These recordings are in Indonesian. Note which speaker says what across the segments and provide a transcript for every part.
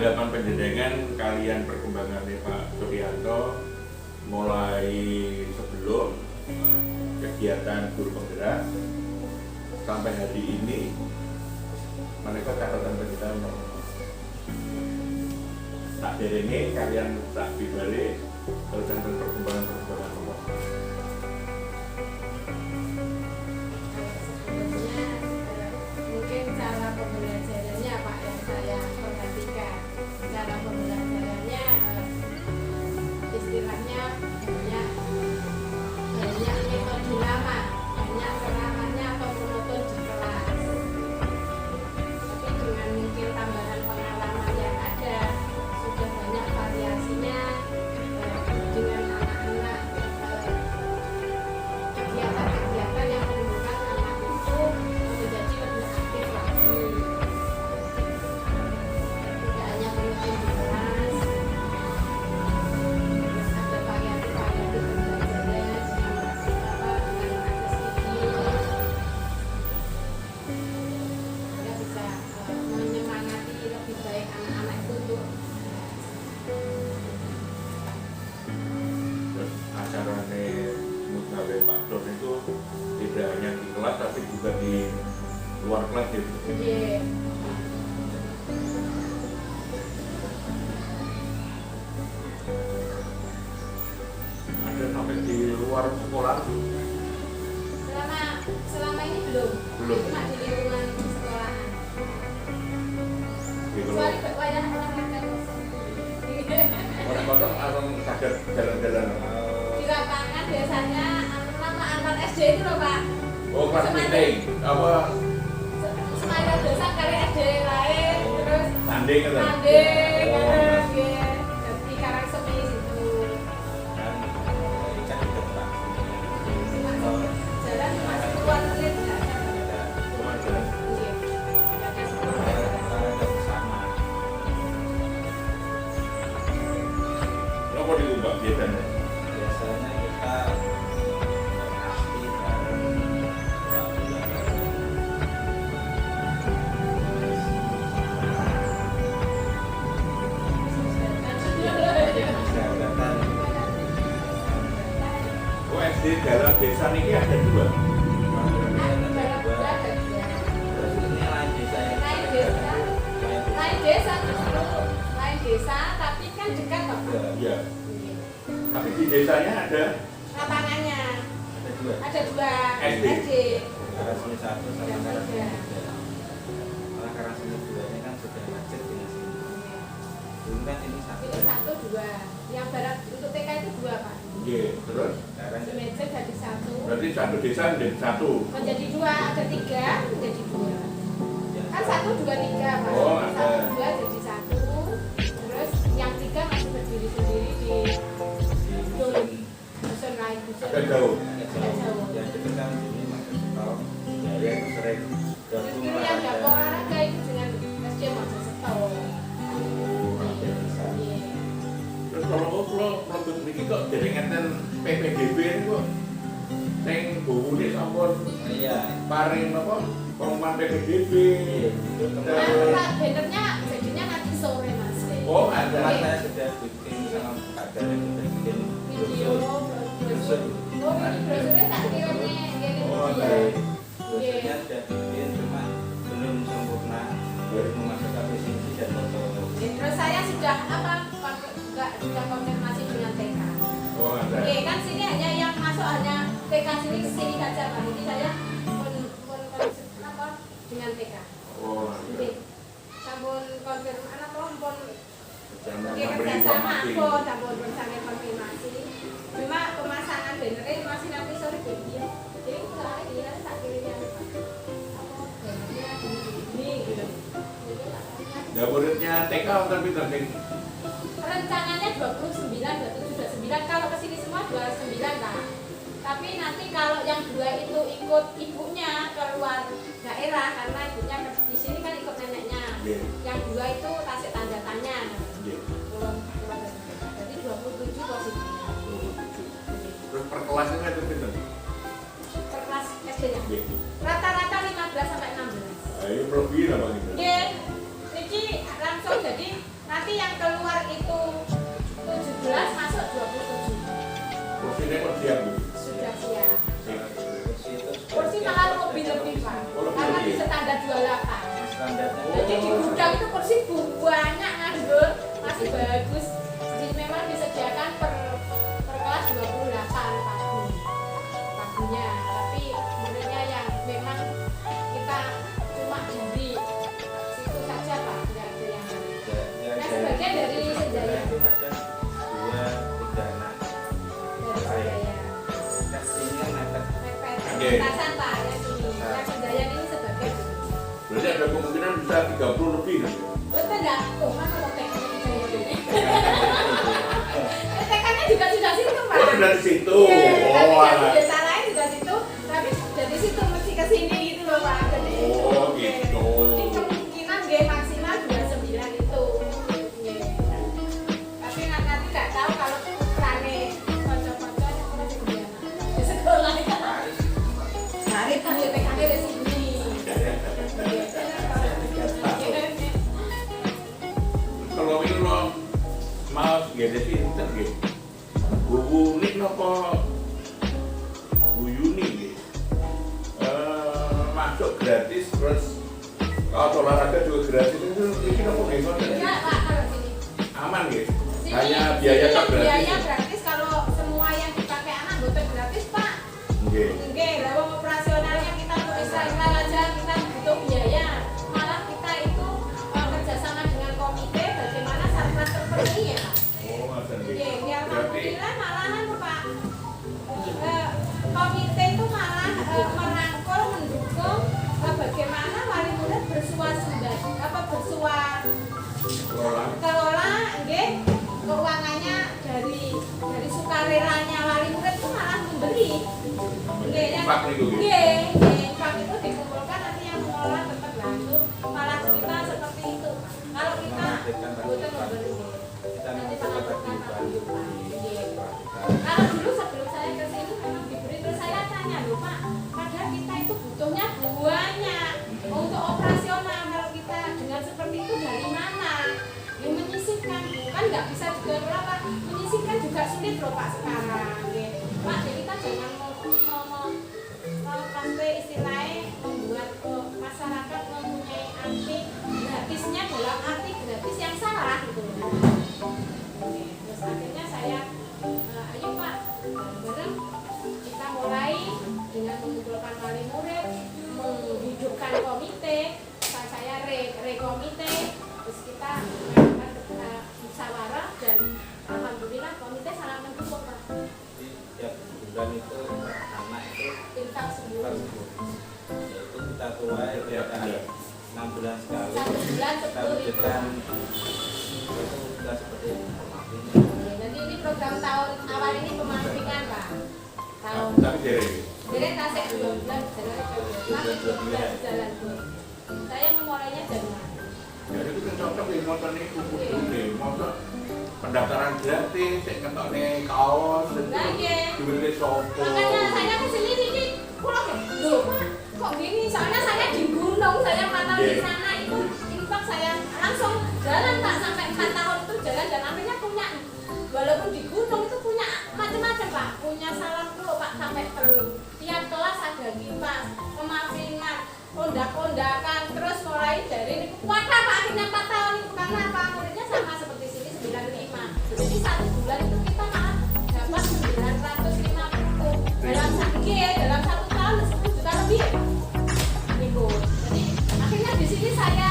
Speaker 1: tanggapan penjenengan kalian perkembangannya Pak Suryanto mulai sebelum kegiatan guru penggerak sampai hari ini, mereka catatan penjenengan tak derenge kalian tak dibalik terus tentang perkembangan apa?
Speaker 2: Mungkin cara pembelajarannya Pak yang saya perhatikan, cara pembelajarannya istilahnya banyak metode lama, banyak ceramahnya atau monoton di kelas. Tapi dengan mungkin tambahan pengalaman yang ada, sudah banyak variasinya dengan anak-anak, kegiatan-kegiatan yang menimbulkan anak itu menjadi lebih aktif lagi. Tidak hanya mungkin di kelas, terus ada variasi-variasi pembelajaran dengan akses ini, sehingga bisa menyemangati lebih baik anak-anak itu untuk
Speaker 1: Terus acaranya Musawe Pak Don itu tidak hanya di kelas tapi juga di luar kelas ya.
Speaker 2: Iya.
Speaker 1: Ada sampai di luar sekolah.
Speaker 2: Selama ini belum.
Speaker 1: Belum.
Speaker 2: Cuma di lingkungan sekolahan.
Speaker 1: Di
Speaker 2: Kecuali
Speaker 1: luar.
Speaker 2: wayang olahraga.
Speaker 1: Orang-orang akan sadar jalan-jalan.
Speaker 2: Di lapangan biasanya nama antar SD itu loh Pak.
Speaker 1: Oh, kelas meeting apa
Speaker 2: Semayang dosa kali SD lain, terus
Speaker 1: tanding kan?
Speaker 2: tanding,
Speaker 1: Oh.
Speaker 2: terus ya di Karangsemi situ. Jalan masih keluar menit nggak ada.
Speaker 1: Cuma jalan.
Speaker 2: Iya. Nggak ada sekolah.
Speaker 1: Apa diubah biasanya?
Speaker 3: Biasanya kita pasti bareng persahabatan.
Speaker 1: Oh, SD dalam desa ini ada dua.
Speaker 3: Terus ini lain desa ya.
Speaker 2: Lain desa justru, lain desa tapi kan dekat kok Pak.
Speaker 1: Iya. Tapi di desanya ada.
Speaker 2: Lapangannya
Speaker 3: Ada dua.
Speaker 2: ada dua
Speaker 1: SD.
Speaker 2: SD.
Speaker 3: Karasini 1 sama
Speaker 2: Dan
Speaker 3: Karasini
Speaker 2: tiga.
Speaker 3: 3. Malah Karasini 2 ini kan sudah macet di sini. Dulu kan ini satu.
Speaker 2: Ini satu dua, yang barat untuk TK itu dua Pak.
Speaker 1: Iya. Terus
Speaker 3: Sekarang
Speaker 2: Di meja jadi satu,
Speaker 1: berarti satu desa menjadi satu.
Speaker 2: menjadi dua, ada tiga menjadi dua.
Speaker 3: ya,
Speaker 2: Kan satu dua tiga Pak.
Speaker 1: Oh, ada.
Speaker 2: Satu dua jadi satu. Terus yang tiga masih berdiri sendiri di dusun lain dusun.
Speaker 1: Agak jauh.
Speaker 3: agak jauh. Yang dekat kan sini masih setahun. Ya itu sering gabung
Speaker 2: Justru yang gak
Speaker 3: olahraga.
Speaker 2: olahraga itu dengan SD Mojo Seto.
Speaker 3: Ada desa.
Speaker 2: Iya.
Speaker 1: Terus kalau produk ini kok jadi ngeten PPDB ini kok neng bukunya sampun
Speaker 3: Iya.
Speaker 1: paring apa pengumuman PPDB.
Speaker 2: Nah, Pak, bannernya jadinya nanti sore Mas.
Speaker 1: Oh, ada.
Speaker 3: Mas saya sudah bikin sama Pak Dari sudah bikin
Speaker 2: Video, brosur. Oh, ini brosurnya tak kirimnya gini
Speaker 1: Oh,
Speaker 2: dia.
Speaker 1: ada.
Speaker 3: Brosurnya sudah bikin cuma belum sempurna. Baru memasukkan visi dan foto.
Speaker 2: Terus saya sudah sudah konfirmasi dengan TK.
Speaker 1: Oh, ada.
Speaker 2: Oke, kan sini hanya yang masuk hanya TK sini saja Pak. Jadi saya apa dengan TK.
Speaker 1: Oh,
Speaker 2: Oke.
Speaker 1: ada.
Speaker 2: Sampun konfirmasi apa pun
Speaker 1: Jangan
Speaker 2: oke
Speaker 1: memberi
Speaker 2: kerjasama
Speaker 1: informasi.
Speaker 2: apa sampun bersama konfirmasi. Cuma pemasangan bannernya masih nanti sore jadi. Jadi kalau ini nanti tak kirimnya apa bannernya ini gitu. Jadi tak kirimnya.
Speaker 1: Ya muridnya TK kan pinter sing.
Speaker 2: Rencananya 29, 27, 29. Kalau kesini semua 29 Pak. Tapi nanti kalau yang dua itu ikut ibunya keluar daerah karena ibunya di sini kan ikut neneknya.
Speaker 1: Iya.
Speaker 2: Yang dua itu kasih tanda tanya.
Speaker 1: Iya.
Speaker 2: Jadi 27 posisinya.
Speaker 1: Terus per kelasnya itu pinter.
Speaker 2: Per kelas SD-nya.
Speaker 1: Iya.
Speaker 2: Rata-rata 15 sampai 16.
Speaker 1: Ayo lebih apa gitu.
Speaker 2: Nggih. Iki langsung jadi
Speaker 3: standarnya.
Speaker 2: Jadi di gudang itu kursi banyak nganggur, masih bagus. Jadi memang disediakan per kelas 28 pagunya. Tapi muridnya yang memang kita cuma dari situ saja Pak, nggak ada yang lain. Nah sebagian dari Senjaya.
Speaker 3: Itu kadang 2, 3 anak.
Speaker 2: Dari Senjaya.
Speaker 3: Tes ini kan mepet.
Speaker 2: Mepet.
Speaker 1: Oke.
Speaker 2: Lintasan Pak yang sini. Yang Senjaya ini sebagai
Speaker 1: Berarti ada kemungkinan bisa 30 lebih kan?
Speaker 2: betul nggak? Oh mana mau tekannya di Senjaya ini? Tekannya juga sudah situ Pak.
Speaker 1: Oh, dari situ.
Speaker 2: Iya, tapi
Speaker 1: Oh,
Speaker 2: dari
Speaker 1: alah.
Speaker 2: desa lain juga situ, tapi dari situ mesti ke sini gitu loh Pak. Jadi
Speaker 1: Oh,
Speaker 2: oke.
Speaker 1: gitu.
Speaker 2: Ini kemungkinan G maksimal 29 itu. Iya. Tapi nanti nggak tahu kalau ukurannya kocok-kocok yang kurang segede di sekolah itu. Hari itu ya TKD di sini.
Speaker 1: Kalau ini lo mau gede sih pinter gitu. Bu Unik nopo Bu Yuni gitu. Masuk gratis terus kalau olahraga juga gratis itu ini nopo gitu.
Speaker 2: Enggak Pak kalau sini.
Speaker 1: Aman gitu.
Speaker 2: Sini,
Speaker 1: Hanya biaya
Speaker 2: sini
Speaker 1: tak gratis.
Speaker 2: biaya gratis kalau semua yang dipakai anak butuh gratis Pak.
Speaker 1: Oke.
Speaker 2: Oke, dalam operasionalnya kita untuk Israel aja kita butuh biaya. Malah kita itu kerjasama dengan komite bagaimana syarat terpenuhi ya Pak.
Speaker 1: Oh, masa
Speaker 2: Oke,
Speaker 1: gitu.
Speaker 2: biar
Speaker 1: Berarti
Speaker 2: alhamdulillah malahan Pak. Komite itu malah merangkul mendukung bagaimana wali murid bersua kelola nggih keuangannya dari sukarelanya wali murid itu malah memberi. Nggih, yang
Speaker 1: Infak niku, nggih.
Speaker 2: nggih, infak itu dikumpulkan nanti yang mengelola tetap bantu. Malah kita seperti itu. Kalau kita butuh memberi.
Speaker 3: Kita
Speaker 2: Nanti
Speaker 3: mau
Speaker 2: sangat
Speaker 3: bagi
Speaker 2: bermanfaat. Nggih.
Speaker 3: kita.
Speaker 2: Kalau dulu sebelum saya ke sini memang diberi, terus saya tanya loh Pak, padahal kita itu butuhnya banyak untuk operasional. Kalau kita dengan seperti itu dari mana? Ya menyisihkan, kan nggak bisa juga berapa. Menyisihkan juga sulit loh Pak sekarang. Nggih. Pak, jadi kita jangan mau sampai istilahnya membuat masyarakat mempunyai arti gratisnya dalam arti gratis yang salah gitu. Oke, terus akhirnya saya ayo Pak bareng kita mulai dengan mengumpulkan wali murid, menghidupkan komite, saya komite, terus kita melakukan musyawarah dan alhamdulillah komite sangat mendukung Pak.
Speaker 3: Jadi tiap bulan itu anak itu
Speaker 2: Infak
Speaker 3: bulan
Speaker 2: sebelum
Speaker 3: yaitu kita tuai
Speaker 1: Tiap
Speaker 3: kita
Speaker 1: bulan.
Speaker 3: 6 bulan sekali.
Speaker 2: 1 bulan
Speaker 3: Kita
Speaker 2: 10.000.
Speaker 3: wujudkan itu sudah seperti pemamping.
Speaker 2: Jadi ini program tahun awal ini pemampingan Pak. Tahun
Speaker 1: tapi dari
Speaker 2: jadi tasek 2 bulan jalan masih 2 bulan jalan Bu. Saya memulainya Januari.
Speaker 1: jadi itu kan cocok di motor ini kumpul deh, motor pendaftaran gratis, saya ketok nih kaos,
Speaker 2: Nah, iya.
Speaker 1: dibeli sopo.
Speaker 2: Makanya saya kesini ini pulang ya. Loh, kok gini? Soalnya saya di gunung, saya 4 tahun di sana itu infak saya langsung jalan Pak sampai 4 tahun itu jalan dan akhirnya punya walaupun di gunung itu punya macam-macam Pak, punya salam dulu Pak sampai perlu. Tiap kelas ada kipas, pemampingan, kondak-kondakan, terus mulai dari ini kuat Pak akhirnya 4 tahun itu karena Pak muridnya sama seperti sini 95. Jadi 1 bulan itu kita malah dapat 950 dalam 1 tahun 10 juta lebih ya Pak. Itu. Jadi akhirnya di sini saya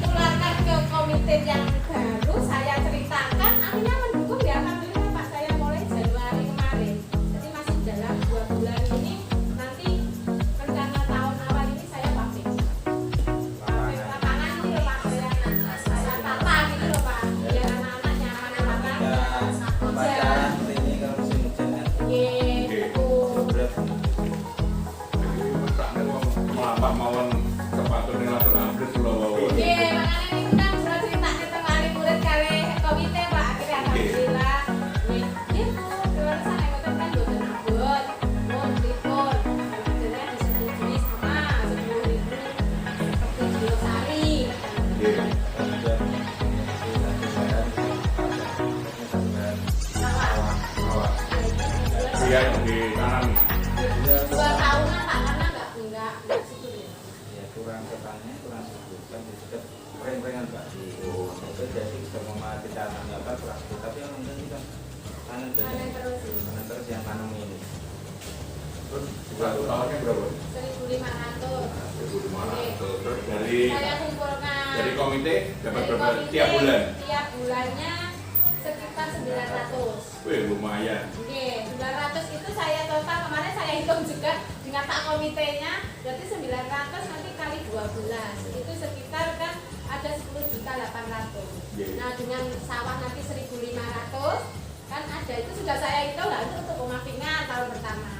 Speaker 2: tularkan ke komite yang baru, saya ceritakan, akhirnya mendukung ya alhamdulillah Pak. Saya mulai Januari kemarin. Jadi masih dalam 2 bulan ini nanti rencana tahun awal ini saya publik. Publik lapangan ini loh Pak, saya tata gitu loh Pak. Biar anak-anak nyaman lapangan.
Speaker 3: Kita baca seperti ini kalau musim hujan kan
Speaker 2: Yeay, betul.
Speaker 3: berat.
Speaker 1: Melapak mawon sepatu ini langsung ambil pulau bawah.
Speaker 2: Oke, makanya ini kita sudah cerita ke wali murid kali komite Pak. Akhirnya alhamdulillah. Nih, terus saya ngotot kan boten abot, mau telepon. Akhirnya disetujui sama 10.000 seperti Jilosari.
Speaker 3: Kemudian kita jualan
Speaker 2: Sawah.
Speaker 1: Awak. Dia yang ditanami.
Speaker 2: 2 tahunan Pak karena enggak subur ya.
Speaker 3: ya kurang ketannya kurang subur. kan di dekat reng-rengan Pak.
Speaker 1: Oh.
Speaker 3: Itu jadi semua ditanamnya apa plastik, tapi yang penting kan panen terus yang tanam ini.
Speaker 1: Terus satu tahunnya berapa?
Speaker 2: 1.500.
Speaker 1: 1.500. Terus dari
Speaker 2: Saya kumpulkan
Speaker 1: komite dapat
Speaker 2: dari
Speaker 1: berapa
Speaker 2: komite
Speaker 1: tiap bulan?
Speaker 2: Tiap bulannya sekitar 900.
Speaker 1: Wih, lumayan.
Speaker 2: Oke, 900 itu saya total kemarin saya hitung juga dengan tak komitenya, berarti 900 nanti kali 12 itu sekitar kan ada 10.800.000. Nah dengan sawah nanti 1.500 kan ada, itu sudah saya hitung lah itu untuk pemakingan tahun pertama.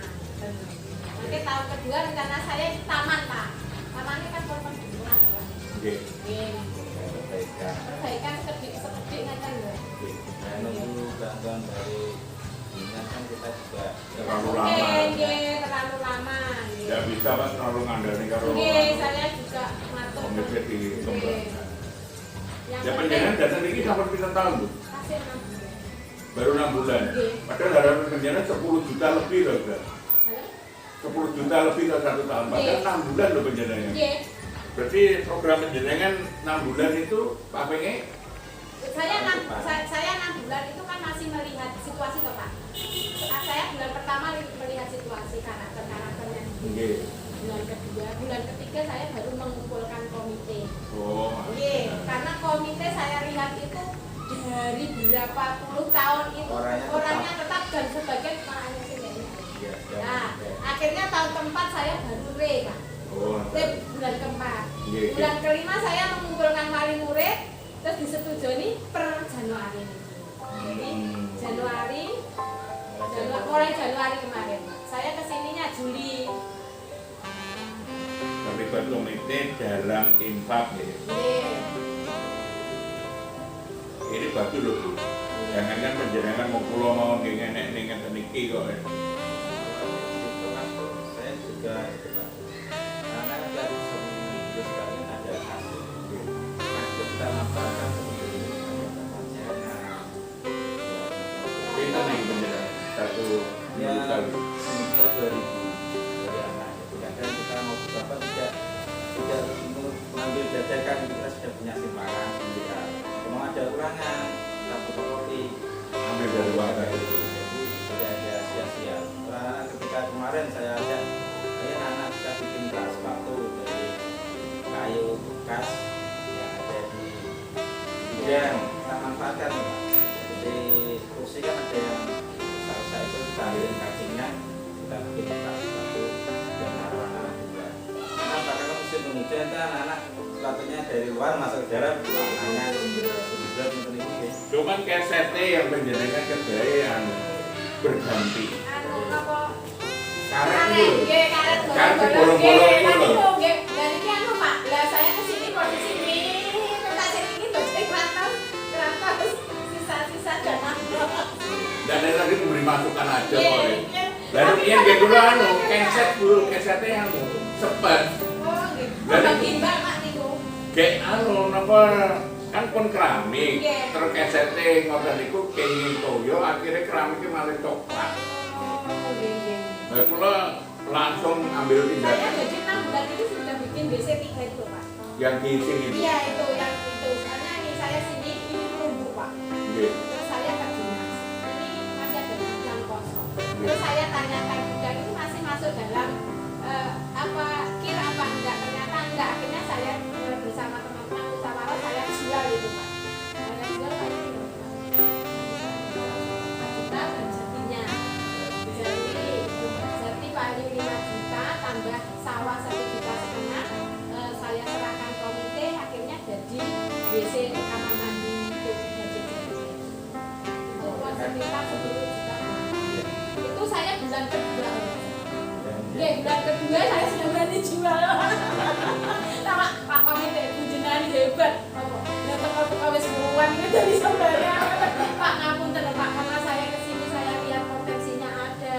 Speaker 2: Nanti tahun kedua rencana saya itu taman Pak. Tamannya kan perkebunan.
Speaker 1: Oke.
Speaker 2: Perbaikan sekedik ngeten lho.
Speaker 3: Saya nunggu bantuan dari dinas kan kita juga
Speaker 1: Terlalu lama.
Speaker 2: Terlalu lama.
Speaker 1: Tidak bisa Pak terlalu ngandalin karo
Speaker 2: Saya juga matur.
Speaker 1: komite di kembangkan.
Speaker 2: Yang
Speaker 1: Ya penjangan datang ini sampai pinten tahun Bu?
Speaker 2: kasih 6 bulan.
Speaker 1: Baru 6 bulan. Padahal harapan penjangan 10 juta lebih loh, Bro.
Speaker 2: Halo?
Speaker 1: 10 juta lebih ke 1 tahun. Padahal 6 bulan loh penjangannya.
Speaker 2: Nggih.
Speaker 1: Berarti program penjenengan 6 bulan itu Pak Penge
Speaker 2: Saya 6 bulan itu kan masih melihat situasi toh Pak. Saya bulan pertama melihat situasi karakternya.
Speaker 1: nggih.
Speaker 2: Bulan ketiga saya baru mengumpulkan komite.
Speaker 1: Oh.
Speaker 2: Oke, karena komite saya lihat itu dari berapa puluh tahun itu orangnya tetap dan sebagian orangnya sih nggak ingat. Nah, akhirnya tahun keempat saya baru re Pak.
Speaker 1: Oh.
Speaker 2: Bulan keempat.
Speaker 1: Nggih.
Speaker 2: Bulan kelima saya mengumpulkan wali murid terus disetujui per Januari ini. Jadi Januari mulai Januari kemarin. Saya kesininya Juli.
Speaker 1: Terlibat komite dalam infak ya. Ini bagus loh Bu. Jangan kan penjenengan mau pulau mau ngenek ngeten iki kok.
Speaker 3: saya juga karena ada seminggu sekali ada hasil. Nah, kita laporkan seperti ini
Speaker 1: Itu nih penjenengan satu
Speaker 3: ya
Speaker 1: minggu kali.
Speaker 3: seminggu 2000 dari anak itu kadang kita mau berapa tidak mengambil jajakan kita sudah punya simpanan kita mau ada ulangan kita fotokopi
Speaker 1: Ambil dari uang tadi.
Speaker 3: jadi tidak ada sia-sia. Karena ketika kemarin saya ajak anak kita bikin tas sepatu dari kayu bekas yang ada di gudang kita manfaatkan Pak. Jadi kursi kan ada yang usaha itu kita ambil kakinya kita bikin tas sepatu dan anak-anak juga. Kenapa? Karena musim penghujan kan anak sepatunya dari luar masuk ke dalam tangan juga untuk ini.
Speaker 1: Cuman kesetnya yang penjenengan kerjanya yang berganti.
Speaker 2: Anu apa?
Speaker 1: Karet dulu.
Speaker 2: Karet
Speaker 1: bolong-bolong itu loh.
Speaker 2: Dan ini anu Pak, lah saya kesini posisi ini tentang sini itu jadi kerantos sisa-sisa jangan.
Speaker 1: Dan yang tadi memberi masukan aja
Speaker 2: Iya,
Speaker 1: kok.
Speaker 2: iya.
Speaker 1: Lalu
Speaker 2: Tapi
Speaker 1: dia
Speaker 2: kan-
Speaker 1: dulu anu keset dulu kesetnya anu sepet.
Speaker 2: Oh, gitu.
Speaker 1: Dari-
Speaker 2: Bang timbang Pak niku.
Speaker 1: Kayak anu napa kan pun keramik.
Speaker 2: Iya.
Speaker 1: Terus kesetnya ngoten niku kenging toyo akhirnya keramiknya malah coklat.
Speaker 2: Oh, nggih.
Speaker 1: Nah, kula langsung ambil
Speaker 2: Saya
Speaker 1: tindakan
Speaker 2: jadi 6 bulan itu sudah bikin BC 3 itu Pak.
Speaker 1: yang di sini.
Speaker 2: Iya itu yang itu. Karena ini saya sini ini tumbuh Pak.
Speaker 1: Nggih.
Speaker 2: Terus saya ke dinas. Ini masih ada gudang kosong. Terus saya tanyakan gudang itu masih masuk dalam apa kira apa enggak, ternyata enggak. Akhirnya saya bersama teman-teman musyawarah saya jual itu Pak. Saya jual Pak itu. 4 juta dan jatinya. Jati Pak ini 5 juta tambah sawah 1,5 juta. Saya serahkan komite akhirnya jadi WC kamar mandi untuk budget itu fasilitas 10 juta. Itu saya bulan kedua. Oke, bulan kedua saya sudah berani jual. Sama Pak Komite, bujenan hebat. Ya teko-teko wis buruan itu dari sembarang. Pak ngapunten Pak, karena saya kesini saya lihat potensinya ada.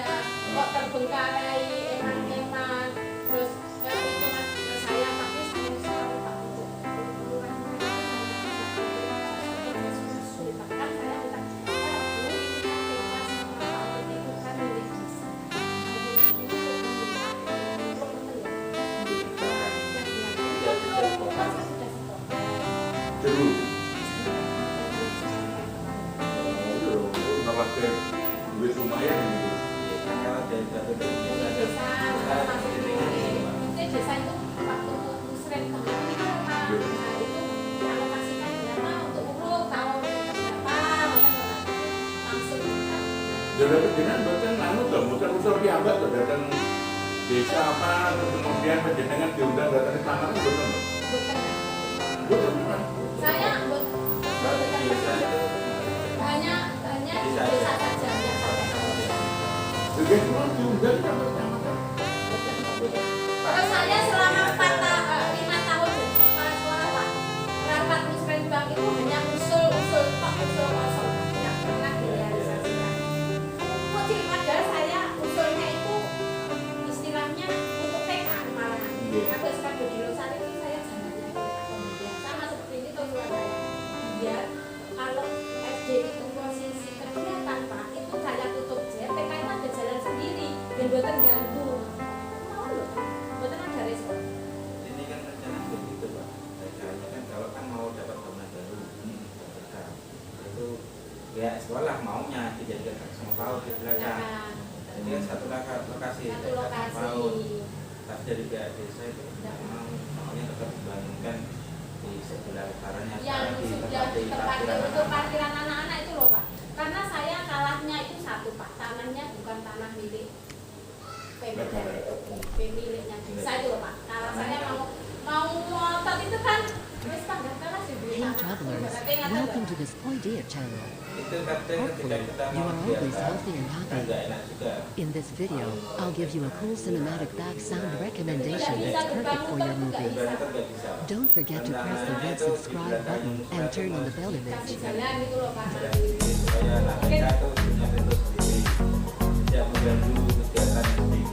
Speaker 2: Kok terbengkalai, eman-eman. Terus itu Mas, saya tapi saya sekali Pak untuk kelurahan bahkan saya minta, Bu, ini kan bebas sama Pak itu kan milik desa. Untuk
Speaker 1: duit lumayan gitu.
Speaker 3: Iya, kan kalau dari Batu dari desa ada
Speaker 2: Desa, masuk di desa itu waktu musren kami ini kan Pak. Nah itu dialokasikan berapa untuk urut tahun berapa langsung kan.
Speaker 1: Jadi penjenengan buatan anu tuh, buatan usul piyambak tuh datang desa apa, terus kemudian penjenengan diundang datang ke taman itu betul nggak?
Speaker 2: Bukan.
Speaker 1: Betul kan?
Speaker 2: Saya
Speaker 3: Kalau di desa itu
Speaker 2: hanya di desa saja yang sampai ke desa.
Speaker 1: Juga cuma diundang sama kecamatan.
Speaker 2: Terus saya selama 5 tahun rapat musrenbang itu hanya usul kosong, tidak pernah direalisasikan. Kecil padahal saya usulnya itu istilahnya untuk TK malahan. Aku sekarang di Losari itu saya jalannya kemudian sama seperti ini tuh saya. Biar kalau SD itu posisi kegiatan Pak, itu saya tutup jet, TK itu ada jalan sendiri dan buatan ganggu. Mau loh, buatan ada respon.
Speaker 3: ini kan rencana begitu Pak. Rencana kan kalau kan mau dapat bangunan baru, itu ya sekolah maunya dijadikan sama PAUD di belakang. Jadi kan satu lokasi,
Speaker 2: Satu
Speaker 3: PAUD.
Speaker 2: lokasi.
Speaker 3: Tapi dari pihak desa itu tidak mau, maunya tetap dibangunkan di sebelah utaranya.
Speaker 2: Yang
Speaker 3: sekarang di
Speaker 2: sudah
Speaker 3: tempat di
Speaker 2: terparkir
Speaker 3: parkiran
Speaker 2: untuk
Speaker 3: anak-anak.
Speaker 2: parkiran anak-anak itu loh Pak. Karena saya kalahnya itu satu Pak, tanahnya bukan tanah milik pemiliknya desa itu loh Pak. Kalau saya mau ngotot itu kan wis tanggal kalah sih beli
Speaker 4: Hey
Speaker 2: tanah.
Speaker 4: travelers,
Speaker 2: Berarti nggak tahu,
Speaker 4: welcome
Speaker 2: Pak.
Speaker 4: to this Poidia channel.
Speaker 3: Itu kadang ketika
Speaker 4: Hopefully,
Speaker 3: kita
Speaker 4: you
Speaker 3: mau
Speaker 4: are always
Speaker 3: biarkan,
Speaker 4: healthy and
Speaker 3: kan
Speaker 4: happy.
Speaker 3: nggak enak juga.
Speaker 4: In this video, I'll give you a cool cinematic bag sound recommendation that's perfect for your movie.
Speaker 3: Berarti kan nggak bisa.
Speaker 4: Don't forget to press the red subscribe button and turn on the bell
Speaker 2: Kasih
Speaker 4: image.
Speaker 2: jalan gitu loh Pak.
Speaker 3: Supaya anak kita itu punya bentuk sendiri, tidak mengganggu kegiatan sendiri.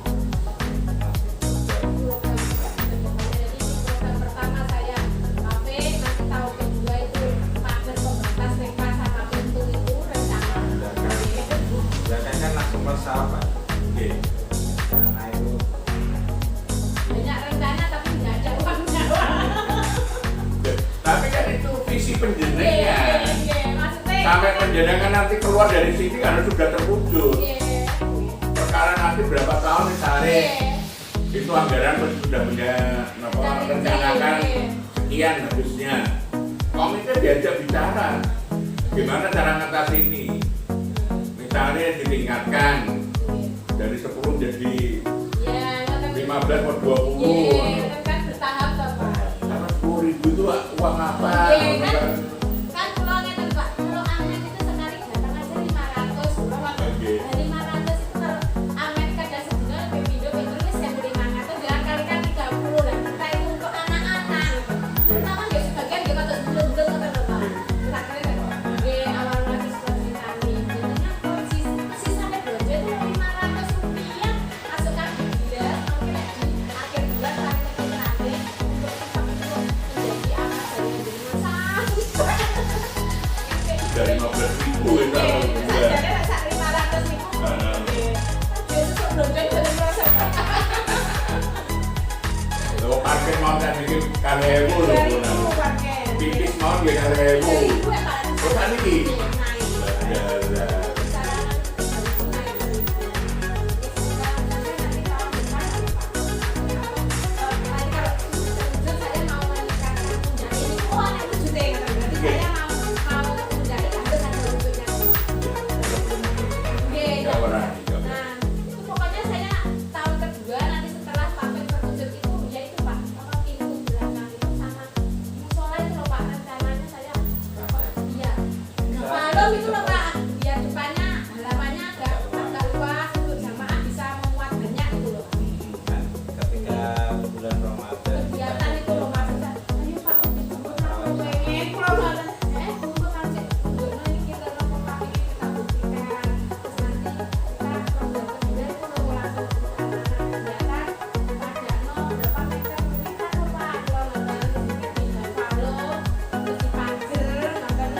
Speaker 2: Program pertama saya kafe, nanti tahun kedua itu pagar pembatas lepa sama pintu itu rencana.
Speaker 3: Belakang kan langsung persahabat.
Speaker 1: Oke.
Speaker 3: Nah itu
Speaker 2: Banyak rencana tapi tidak ada uangnya.
Speaker 1: Tapi kan itu visi penjenengan.
Speaker 2: Maksudnya.
Speaker 1: Sampai penjenengan nanti keluar dari sini karena sudah terwujud. Perkara nanti berapa tahun misalnya itu anggaran sudah punya rencanakan sekian habisnya. Komite diajak bicara gimana cara ngatasi ini. Misalnya ditingkatkan dari 10 jadi 15 per 20.
Speaker 2: Kan bertahap Bapak.
Speaker 1: Karena 10.000 itu uang apa?
Speaker 2: Kan pulau ngeten Pak, kalau amen itu sekali datang aja 500.
Speaker 1: Oke.
Speaker 2: Dari 500 itu kalau amen kadang sebulan pepindo petrus yang 500 jangan kalikan 30 dan kita itu untuk anak-anak. Pertama ya sebagian dia kata sebelum-sebelum kata Bapak. Kita kali kan awal lagi seperti kami. Jadinya persis sampai budget itu 500 rupiah masukkan di dia, mungkin di akhir bulan tarik ke nanti untuk kita menjadi anak dari rumah sakit.
Speaker 1: Dari 15.000 itu
Speaker 2: Jadi rasa 500 ribu. Besok belum jadi merasakan.
Speaker 1: Kalau parkir mau dan bikin kalewu loh.
Speaker 2: 2.000 pakai.
Speaker 1: Pipis mau dia kalewu.
Speaker 2: 2.000 ya Pak.
Speaker 1: Terus tadi di.
Speaker 2: Naik. Itu loh Pak, biar depannya halamannya agak luas untuk jamaah bisa memuat banyak gitu loh Pak.
Speaker 3: kan ketika bulan Ramadan
Speaker 2: Kegiatan itu loh maksudnya. Ayo Pak, aku pengen pulang malam. Tunggu nanti. Ini kita nomor Pak ini kita buktikan. Terus nanti kita program kedua itu nomor langsung kegiatan. Ada berapa meter ini kan loh Pak. Kalau nonton di Palo, terus di Pager, nonton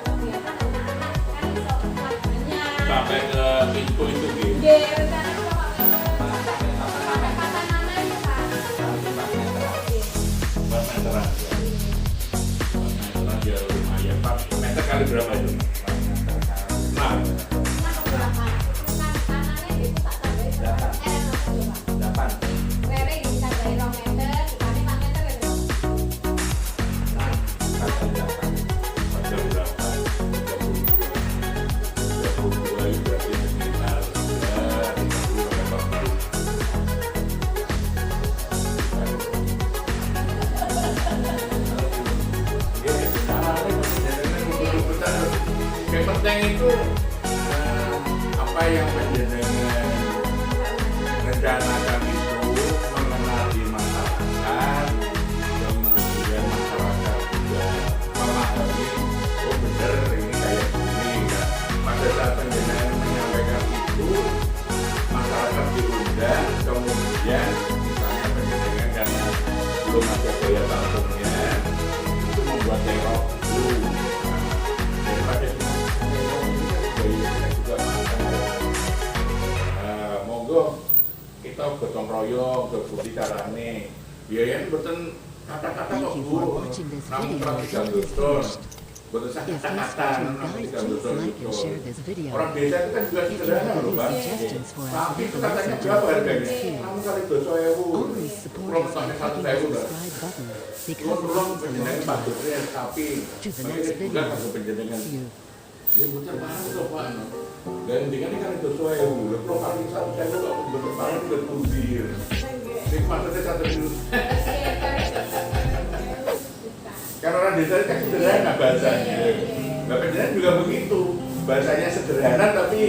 Speaker 2: kegiatan anak-anak kan iso muat banyak.
Speaker 1: Sampai ke pintu itu gitu.
Speaker 2: Iya, rencana itu Pak. Sampai kapan mana itu Pak?
Speaker 1: Empat meteran. 4 meteran ya lumayan. 4 meter kali berapa itu? Nah, apa yang panjenengan rencanakan itu mengenali masyarakat, kemudian masyarakat juga memahami, oh bener ini kayak gini ya. Pada saat panjenengan menyampaikan itu, masyarakat diundang, kemudian misalnya panjenengan karena belum ada daya tampungnya, itu membuat teror dulu. Daripada juga monggo kita gotong royong ke budi carane biayanya boten kata-kata kok
Speaker 4: Thank you
Speaker 1: Bu,
Speaker 4: for watching this
Speaker 1: namun
Speaker 4: video
Speaker 1: kalau
Speaker 4: until
Speaker 1: tidak
Speaker 4: it is
Speaker 1: betul
Speaker 4: finished.
Speaker 1: boten
Speaker 4: If
Speaker 1: sakit
Speaker 4: this
Speaker 1: kata
Speaker 4: featured
Speaker 1: namun
Speaker 4: guide,
Speaker 1: tidak
Speaker 4: please
Speaker 1: betul
Speaker 4: like and share this video.
Speaker 1: orang desa itu kan juga
Speaker 4: If you
Speaker 1: sederhana
Speaker 4: have
Speaker 1: loh
Speaker 4: any
Speaker 1: Pak,
Speaker 4: suggestions for us
Speaker 1: tapi
Speaker 4: to
Speaker 1: itu
Speaker 4: have a
Speaker 1: katanya
Speaker 4: message
Speaker 1: berapa
Speaker 4: on
Speaker 1: harganya?
Speaker 4: this
Speaker 1: Namun kali 200.000
Speaker 4: always support
Speaker 1: Belum
Speaker 4: us by
Speaker 1: sampai
Speaker 4: clicking
Speaker 1: 100.000
Speaker 4: the
Speaker 1: lah.
Speaker 4: subscribe button because
Speaker 1: Belum
Speaker 4: it means a
Speaker 1: penjenengan
Speaker 4: lot
Speaker 1: Pak
Speaker 4: to us.
Speaker 1: Dutri tapi
Speaker 4: To the
Speaker 1: makanya
Speaker 4: next
Speaker 1: juga
Speaker 4: video.
Speaker 1: kagak penjenengan
Speaker 4: See you.
Speaker 1: dia muter barang loh Pak dan dengan ini kan itu sesuai udah kalau kali 100.000 kok muter barang itu berbundir ini maksudnya 1 karena orang desa kan sederhana bahasanya Mbak Penjenan juga begitu bahasanya sederhana tapi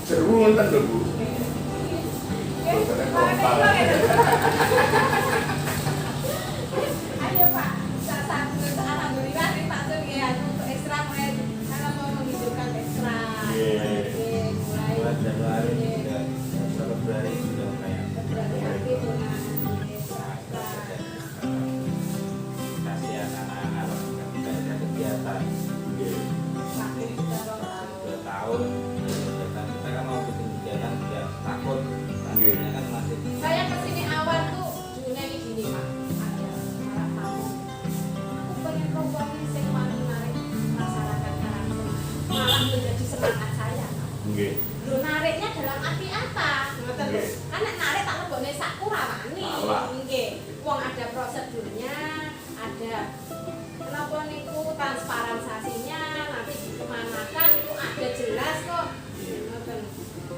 Speaker 1: seru nonton loh Bu bahasanya kompak
Speaker 2: Ayo Pak, alhamdulillah nih Pak Sun ya untuk ekstra mulai kalau mau menghidupkan ekstra. Mulai
Speaker 3: bulan Januari sudah Februari sudah kayak
Speaker 2: berarti dengan ekstra.
Speaker 3: kasihan anak-anak tidak ada kegiatan
Speaker 2: Sakit sudah 2 tahun.
Speaker 3: 2 tahun kegiatan kita kan mau bikin kegiatan tidak takut takutnya kan masih
Speaker 2: Saya kesini awal tuh dulunya ini gini Pak, ada malah kamu. Aku pengen rombongan sing wani narik masyarakat karantina, malah menjadi semangat saya.
Speaker 1: nggih
Speaker 2: Lu nariknya dalam arti apa? Ngoten lho.
Speaker 1: Nggih.
Speaker 2: Kan nek narik tak lebokne sakku ra wani.
Speaker 1: Malah.
Speaker 2: Nggih. Wong ada prosedurnya, ada kenapa niku transparansinya, nanti dikemanakan itu ada jelas kok. Ngoten.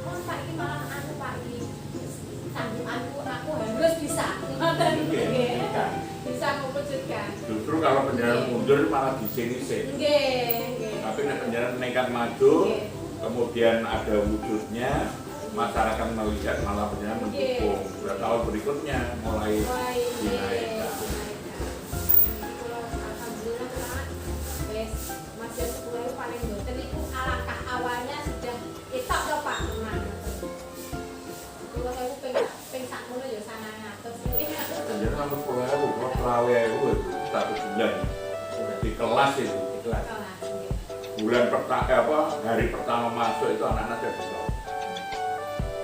Speaker 2: Oh Pak iki malah aku Pak iki tanggunganku aku harus bisa. Ngoten nggih. Bisa mewujudkan.
Speaker 1: justru kalau penjelasan mundur malah di sini sih
Speaker 2: Nggih, nggih.
Speaker 1: tapi nek penjelasan nekat maju
Speaker 2: Nggih.
Speaker 1: kemudian ada wujudnya masyarakat melihat malah penjelasan mendukung udah tahun berikutnya mulai
Speaker 2: Mulai
Speaker 1: dinaikkan
Speaker 2: alhamdulillah Pak. Wes masih 10.000 paling mboten iku alangkah awalnya sudah etok to Pak tenan. 10.000 ping sakmono ya 900 iki.
Speaker 1: penjelasan sampai 10.000 kalau pelawe itu 1 bulan di kelas itu
Speaker 3: di kelas
Speaker 1: bulan pertama hari pertama masuk itu anak-anak sudah bisa.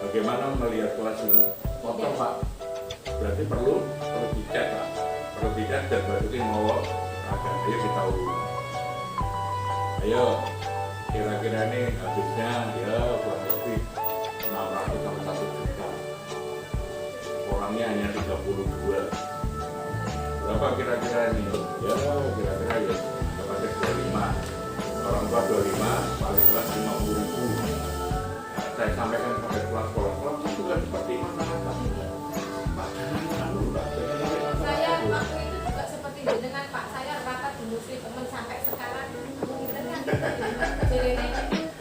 Speaker 1: Bagaimana melihat kelas ini? Kotor Pak. Berarti perlu dicat Pak. Perlu dicat dan baru ini mau agak. Ayo kita urus. Ayo kira-kira nih habisnya ya kurang lebih 600 sampai 1 juta. Orangnya hanya 32. Berapa kira-kira nih? Ya kira-kira ya dapat 25. Orang tua 25, paling kelas 50.000. Nah, saya sampaikan kepada kelas sekolah itu juga seperti masyarakat. Pak,
Speaker 2: Saya waktu itu juga seperti dengan Pak, saya rapat di muslim teman sampai sekarang mungkin kan jerene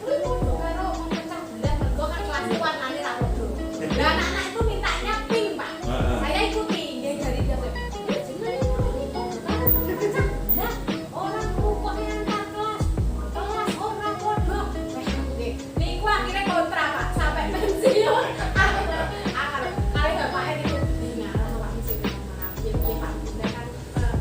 Speaker 2: kuwi karo memecah belah mergo kan kelas warnane ra podo. Lah anak-anak itu mintanya pink, Pak. Saya ikuti nggih dari dia. Jenenge memecah belah orang rukuk yang antar kelas orang podo. Nggih. Niku akhirnya kontra, Pak, sampai pensiun. Akal kali bapak itu dengar Pak mesti piye Pak kan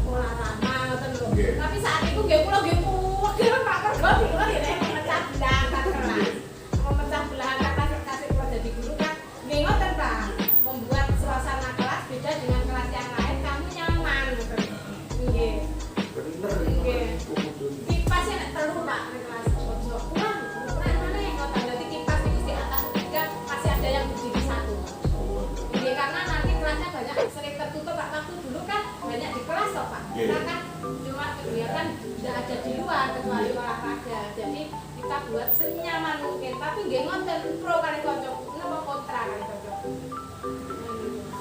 Speaker 2: pola lama ngoten lho. Tapi saat itu nggih kula nggih kuweden Pak kerja di kula ya memecah belah antar kelas. Memecah belah antar kelas kasih kula jadi guru kan nggih ngoten Pak. Membuat suasana kelas beda dengan kelas yang lain kamu nyaman ngoten. Nggih.
Speaker 1: bener.
Speaker 2: Nggih. Kipasnya nek telu Pak ning kelas ojo kurang. Nek maneh ngoten dadi kipas itu di atas 3 masih ada yang berdiri 1. Iya karena nanti kelasnya banyak sering tertutup Pak. Waktu dulu kan banyak di kelas toh Pak. Kita kan cuma kegiatan tidak ada di luar kecuali olahraga. Jadi kita buat senyaman mungkin. Tapi nggih ngoten pro kali kanca napa kontra kali kanca.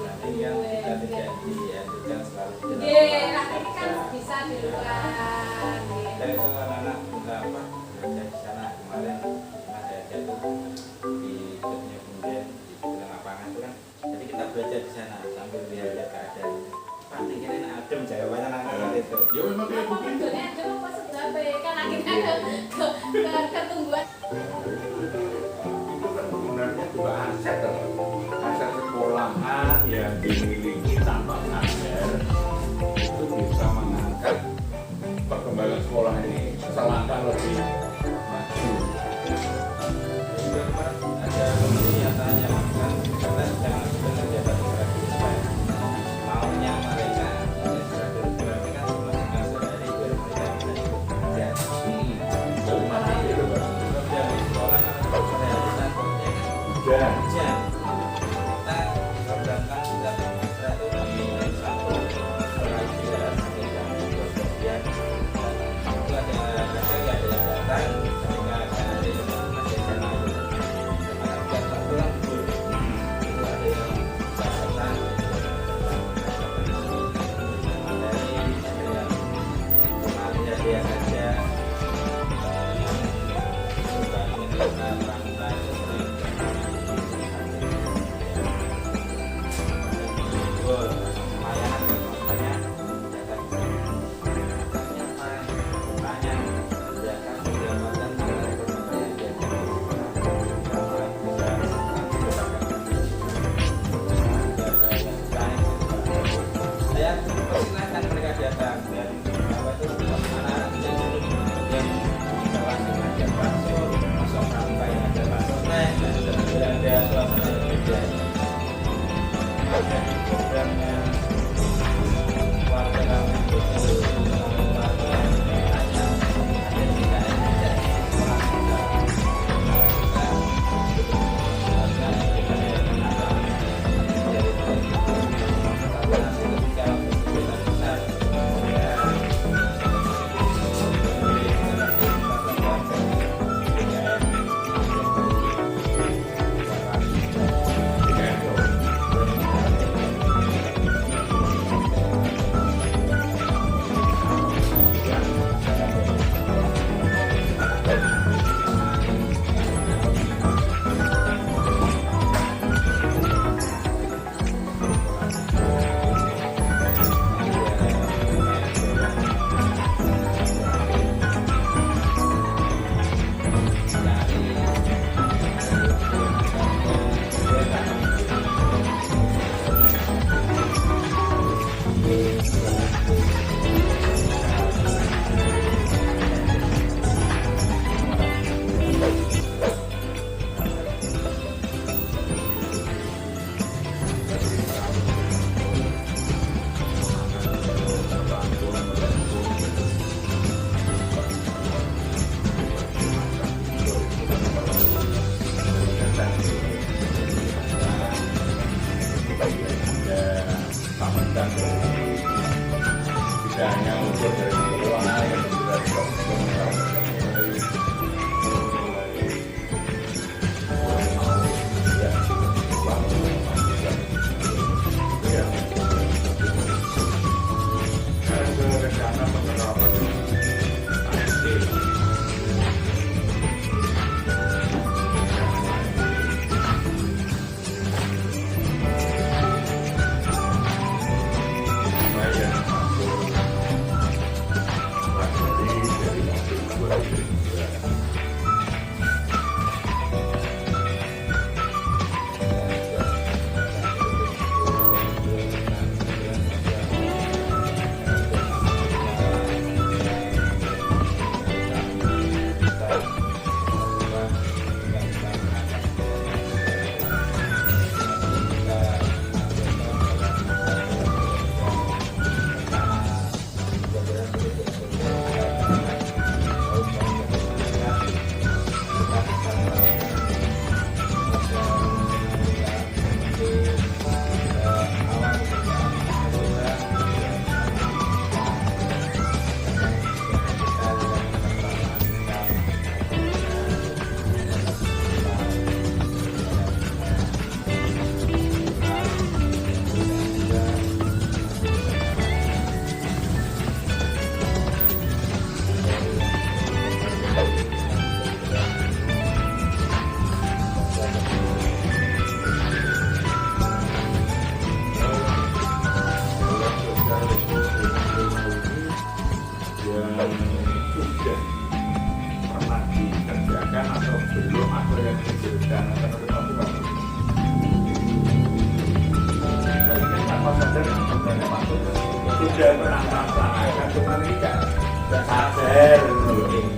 Speaker 3: tapi kan kita tidak dianjurkan selalu di dalam
Speaker 2: Nggih,
Speaker 3: kelas.
Speaker 2: nanti kan bisa di luar.
Speaker 3: Dan
Speaker 2: Nggih.
Speaker 3: itu anak-anak juga apa kerja di sana kemarin ada jatuh di depannya kemudian di sebelah lapangan itu kan, jadi kita belajar di sana sambil lihat keadaan. Pasti ini adem jawabannya nanti itu.
Speaker 1: Ya memang kayak
Speaker 2: Apa
Speaker 1: begitu.
Speaker 2: bedanya ada apa seberapa kan akhirnya ke ketungguan.
Speaker 1: Itu kan sebenarnya juga aset loh. Aset sekolahan yang dimiliki tanpa sadar itu bisa mengangkat perkembangan sekolah ini selangkah lebih maju.
Speaker 3: Juga kemarin ada menteri yang tanya kan, kita jangan sebenarnya jabat secara maunya mereka secara berarti kan masing-masing sehari biar mereka bisa ikut kerja.
Speaker 1: Dari mana itu, Pak?
Speaker 3: Kerja di sekolah kan sehari takutnya kan
Speaker 1: Hujan.
Speaker 3: hujan. Kita programkan setiap semester itu kami satu sekali tidak sampai jam 12 siang. Itu ada kadang ya ada yang datang ketika saya ada yang masih SMA itu. Karena tiap waktu kan libur. Itu ada yang datang materi, ada yang kemarin biasa saja. Suka ingin kita melakukan saya persilahkan mereka datang dan apa itu anak-anak yang kelas mengajar bakso masuk sampai ada bakso naik dan ada suasana yang beda. Ada di programnya warga kami itu warga ada juga yang ada di sekolah kita warga kita yang menata dari tapi nanti ketika kita besar ya
Speaker 1: yang diceritakan karena itu pasti tanpa sadar sebenarnya maksudnya sudah pernah melaksanakan cuma ini kan tidak sadar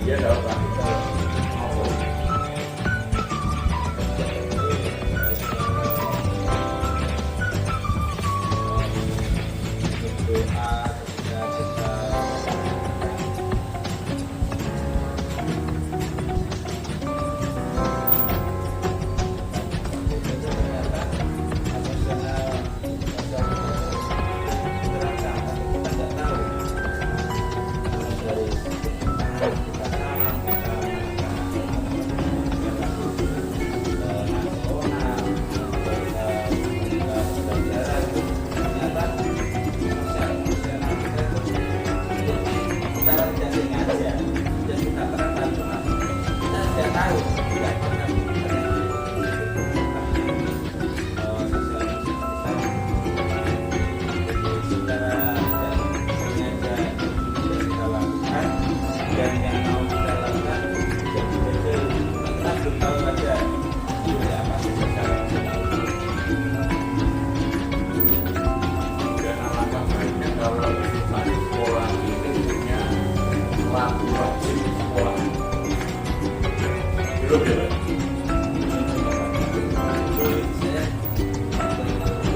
Speaker 1: dia tahu kan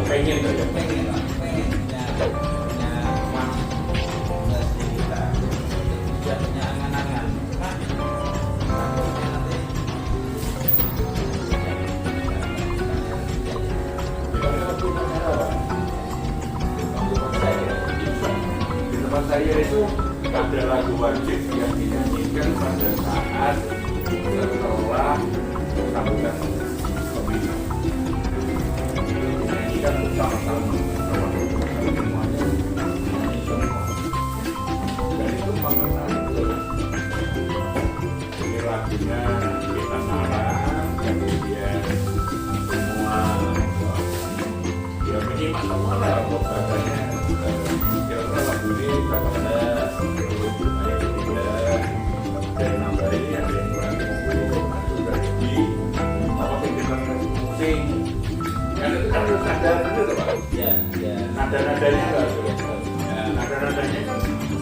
Speaker 1: pengen tuh ya
Speaker 3: pengen punya uang dari kita juga punya angan-angan cuma takutnya nanti
Speaker 1: di tempat saya itu ada lagu wajib yang dinyanyikan pada saat setelah sambutan pemilu dinyanyikan bersama-sama semuanya dan itu mengenai itu ini lagunya kita salah kemudian semua ya minimal semua lah untuk bahasanya kira-kira lagu ini pada dan nambah ini ada yang kurang juga di apa pikiran musik kan itu kan harus sadar bener loh Pak
Speaker 3: ya
Speaker 1: nada-nadanya kan nada-nadanya kan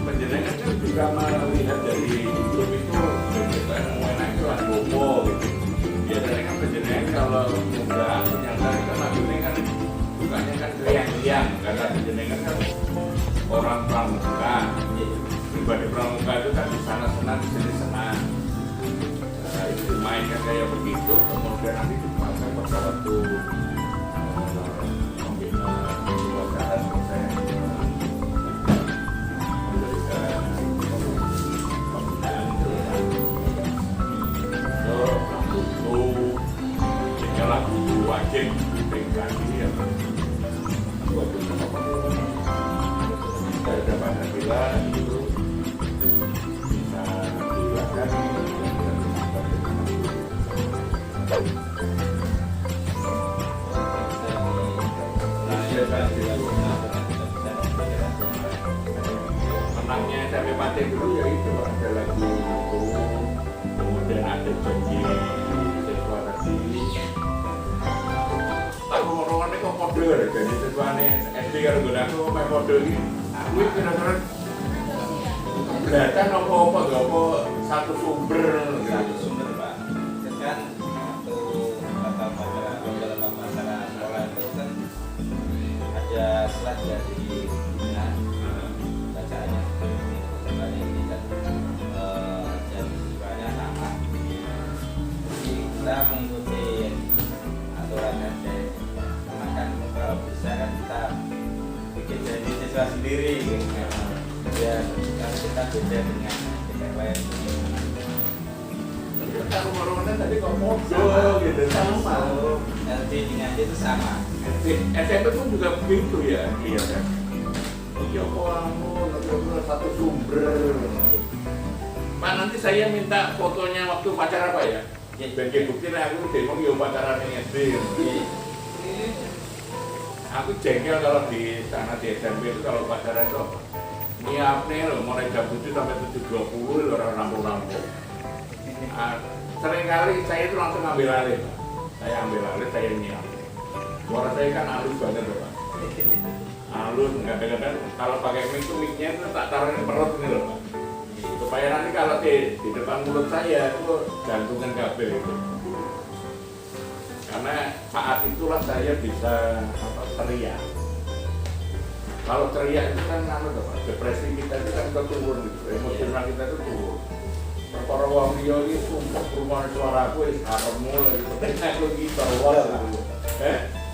Speaker 1: penjenengan kan juga melihat dari YouTube itu enak itu lagu apa gitu biasanya kan penjenengan kalau enggak menyadari kan lagu ini kan bukannya kan riang-riang karena penjenengan kan orang pramuka pribadi pramuka itu kan di sana senang di sini senang itu dimainkan kayak begitu kemudian nanti dipakai pada waktu pembicaraan selesai memberikan pembinaan itu sehingga lagu wajib diberikan ini ya wajib ada Pancasila itu bisa dilakukan menangnya sampai mati dulu ya itu ada lagu itu kemudian ada janji sesuatu tadi tak ngomong-ngomong ini kok kode jadi sesuatu SD kalau gue aku main kode ini aku kira-kira belakang apa-apa gak apa satu sumber
Speaker 3: Pak itu kan waktu tata masalah sekolah itu kan ada slide dari bacaannya kali ini kan dan siswanya sama jadi kita mengikuti aturan dan makan kalau bisa kan kita bikin jadi siswa sendiri gitu. Ya kalau kita beda dengan yang lain
Speaker 1: kita rumah-rumahnya tadi kok modal gitu sama
Speaker 3: LD dengan dia itu sama
Speaker 1: SMP pun juga begitu ya iya kan iya kok kamu satu sumber Pak nanti saya minta fotonya waktu pacar apa ya bagi bukti aku demong ya pacaran yang SD aku jengkel kalau di sana di SMP itu kalau pacaran itu nyiapnya loh mulai jam 7 sampai 7.20 orang rampung-rampung seringkali saya itu langsung ambil alih, Pak. Saya ambil alih, saya nyiap. Suara saya kan halus banget, Pak. Halus, kadang-kadang kalau pakai mic itu mic-nya itu tak taruh di perut ini loh, Pak. Supaya nanti kalau di depan mulut saya itu gantungan kabel itu. Karena saat itulah saya bisa teriak. Kalau teriak itu kan depresi kita itu kan turun gitu, emosional kita itu turun. Para wong liya iki sumpah rumah suara aku wis aremu gitu. Nek lu iki bawa gitu.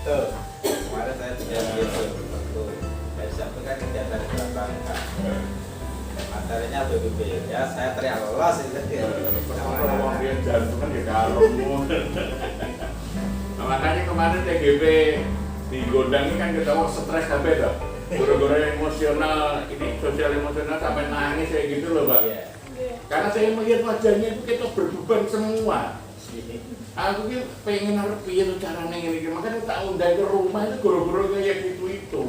Speaker 3: Tuh. Kemarin saya juga gitu. Waktu hari Sabtu kan kegiatan di Bangka. Materinya BBB. Ya saya teriak lolos itu.
Speaker 1: Para wong liya jantungan ya karemu. Nah, makanya kemarin TGP di Gondang ini kan kita stres sampai dah. Gara-gara emosional, ini sosial emosional sampai nangis kayak gitu loh, Pak.
Speaker 3: Iya.
Speaker 1: Karena saya melihat wajahnya itu kita berbeban semua. Aku ini pengen harus piye tuh caranya ini, makanya tak undang ke rumah itu goro-goro kayak gitu itu.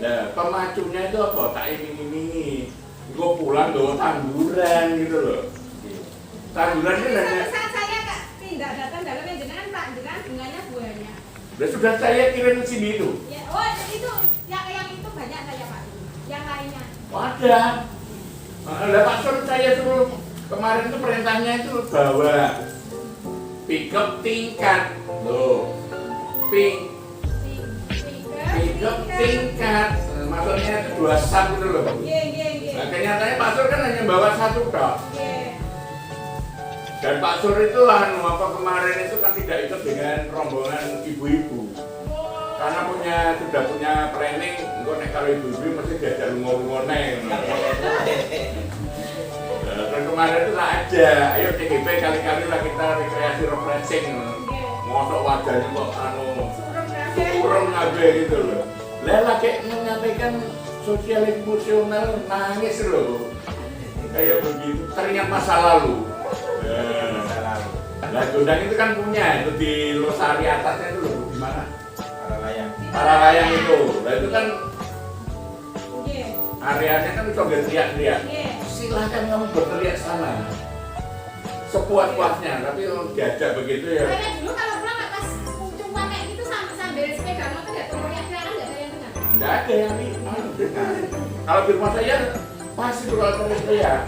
Speaker 1: Nah, pemacunya itu apa? Tak iming-imingi. Gue pulang bawa tanduran gitu loh. Tanduran ini hanya.
Speaker 2: Saat saya tidak datang dalam jenengan Pak, jenengan bunganya buahnya.
Speaker 1: Dan sudah saya kirim sini itu.
Speaker 2: Ya, oh itu yang itu banyak saya Pak. Yang lainnya.
Speaker 1: Ada. Lah Pak Sur saya suruh kemarin itu perintahnya itu bawa pickup tingkat. Loh. Pickup tingkat. Maksudnya itu 2 sak gitu loh.
Speaker 2: Iya.
Speaker 1: Nah, kenyataannya Pak Sur kan hanya bawa 1 tok.
Speaker 2: Iya.
Speaker 1: Dan Pak Sur itu apa kemarin itu kan tidak ikut dengan rombongan ibu-ibu. Karena sudah punya planning, engkau nek kalau ibu-ibu mesti diajak lungo-lungone. Dan kemarin itu tak aja, ayo TGP kali-kali lah kita rekreasi refreshing. Ngosok wajahnya kok kurang ngabe gitu loh. Lah lagi menyampaikan sosial emosional nangis loh. Kayak begitu, teringat masa lalu. Nah, Gondang itu kan punya itu di Losari atasnya itu loh, di mana? Paralayang itu. Nah, itu kan areanya kan bisa berteriak-teriak. Silahkan kamu berteriak sana. Sepuas-puasnya, tapi diajak begitu ya.
Speaker 2: Karena dulu kalau pulang pas cuma kayak gitu sambil sepeda motor ya teriak-teriak kan enggak ada yang dengar.
Speaker 1: Enggak ada yang dengar. Kalau di rumah saya pas itu kalau teriak-teriak.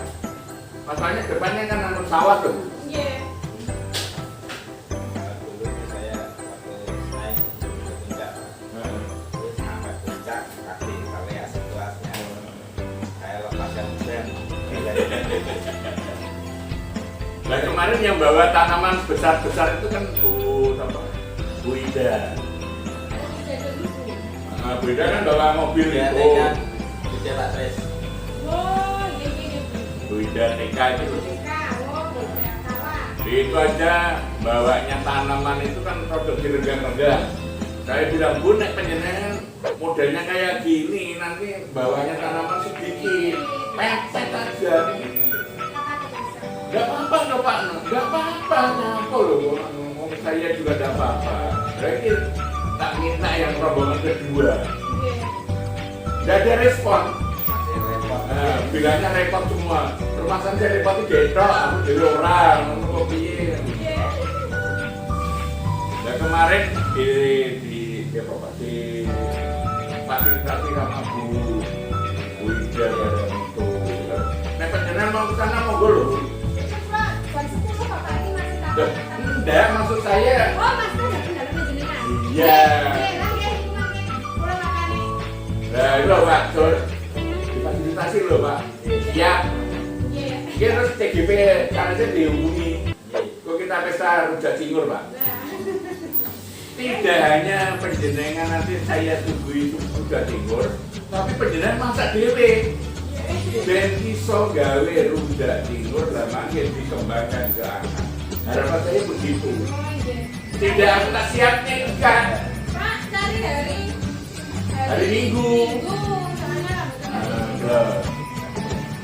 Speaker 1: Masalahnya depannya kan anu sawah tuh.
Speaker 2: Iya.
Speaker 3: Dulu saya waktu naik ke puncak, terus sampai puncak kaki saya situasinya saya lepaskan sen.
Speaker 1: Nah kemarin yang bawa tanaman besar-besar itu kan Bu Ida. Nah, Bu Ida kan bawa mobil
Speaker 3: Dia
Speaker 1: itu.
Speaker 3: tekan, dia tak stres.
Speaker 2: Oh, iya.
Speaker 1: Bu Ida TK itu.
Speaker 2: Kalah.
Speaker 1: Itu aja bawanya tanaman itu kan produksi rendah-rendah. Saya bilang, Bu, nek penjenengan modelnya kayak gini, nanti bawanya tanaman sedikit, pepet aja. Gak apa-apa, Pak. Gak apa-apa, nyapa loh. Saya juga gak apa-apa. Berarti tak minta yang rombongan kedua. Gak ada respon.
Speaker 3: Masih repot.
Speaker 1: Nah, bilangnya repot semua. Permasalahan saya repot itu getok, aku jadi orang, untuk piye. Nah kemarin di fasilitasi sama Bu Ida itu. Nah penjenengan mau ke sana mau loh. Enggak, maksud saya.
Speaker 2: Oh, Mas kan datang dalam jenengan.
Speaker 1: Iya.
Speaker 2: Nah,
Speaker 1: itu Pak, difasilitasi loh Pak. Siap. Kita terus TGP karena saya dihubungi. Kok kita pesta rujak cingur Pak. Tidak hanya penjenengan nanti saya tunggu rujak cingur, tapi penjenengan masak dewe. Ben iso gawe rujak cingur lah makin dikembangkan ke anak. Harapan saya begitu. Tidak aku tak siapnya ikan.
Speaker 2: Pak, cari
Speaker 1: Hari Minggu.
Speaker 2: Soalnya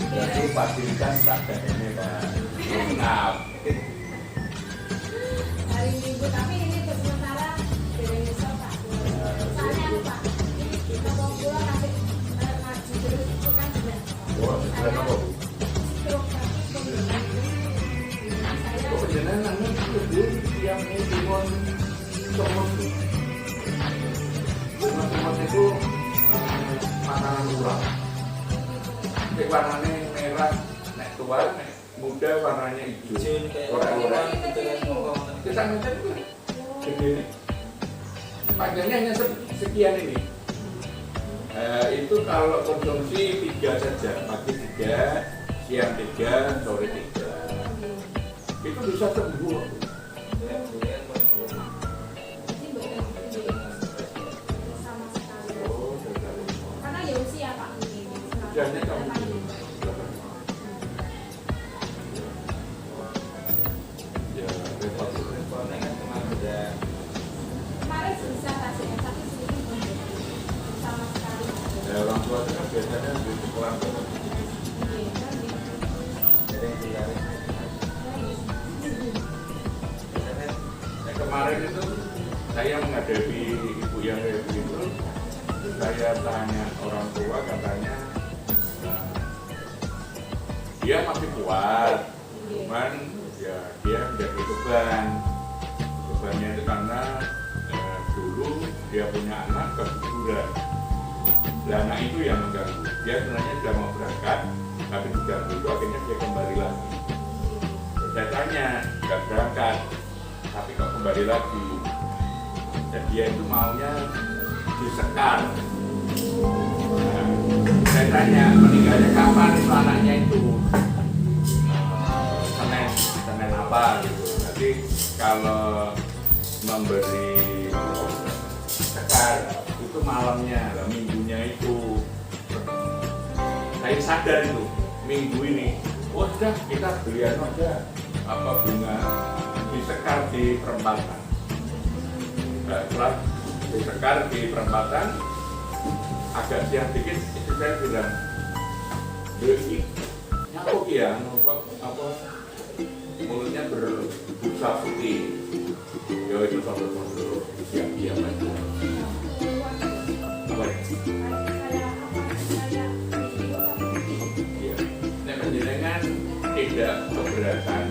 Speaker 1: Jadi fasilitas tak ada ini Pak. Lengkap.
Speaker 2: hari Minggu, tapi ini untuk sementara dari besok Pak. Soalnya apa Pak? Kita mau pulang kasih ngaji terus itu kan sudah.
Speaker 1: Oh, sudah apa Bu?
Speaker 2: Stroke tapi
Speaker 1: Oh, penjenengan timun semut. Semut itu makanan murah. Tapi warnanya merah, nek tua, nek muda warnanya hijau.
Speaker 3: Jun kayak
Speaker 1: Orang-orang
Speaker 3: gitu kan ngomong
Speaker 1: kita macam itu segini. Panjangnya hanya sekian ini. Itu kalau konsumsi 3 saja, pagi 3, siang 3, sore 3. Itu bisa sembuh.
Speaker 2: Jadi sama sekali.
Speaker 1: Oh, sekali.
Speaker 2: Karena ya usia Pak ini.
Speaker 1: Usianya kamu. Ya, repot.
Speaker 3: Repotnya kan cuma beda
Speaker 2: Kemarin bisa hasilnya, tapi sini belum sama sekali.
Speaker 1: Ya, orang tua itu kan biasanya di sekolah.
Speaker 2: Iya, kan gitu.
Speaker 3: dari yang tinggal.
Speaker 1: Kemarin itu saya menghadapi ibu yang kayak begitu, saya tanya orang tua, katanya dia masih kuat, cuman ya dia menjadi beban. Bebannya itu karena dulu dia punya anak keguguran. Dan anak itu yang mengganggu. Dia sebenarnya sudah mau berangkat, tapi diganggu itu akhirnya dia kembali lagi. Saya tanya, nggak berangkat, tapi kok kembali lagi. Dan dia itu maunya disekar. Nah, saya tanya, meninggalnya kapan itu anaknya itu? Senin apa gitu. Nanti kalau memberi sekar itu malamnya, lah minggunya itu. Saya sadar itu, minggu ini, oh sudah kita belian aja apa bunga disekar di perempatan. Setelah disekar di perempatan, agak siang dikit itu saya bilang, ini nyamuk ya, apa mulutnya berbusa putih. Ya itu satu-satu siap-siap aja. Apa ya? Ya, nek panjenengan tidak keberatan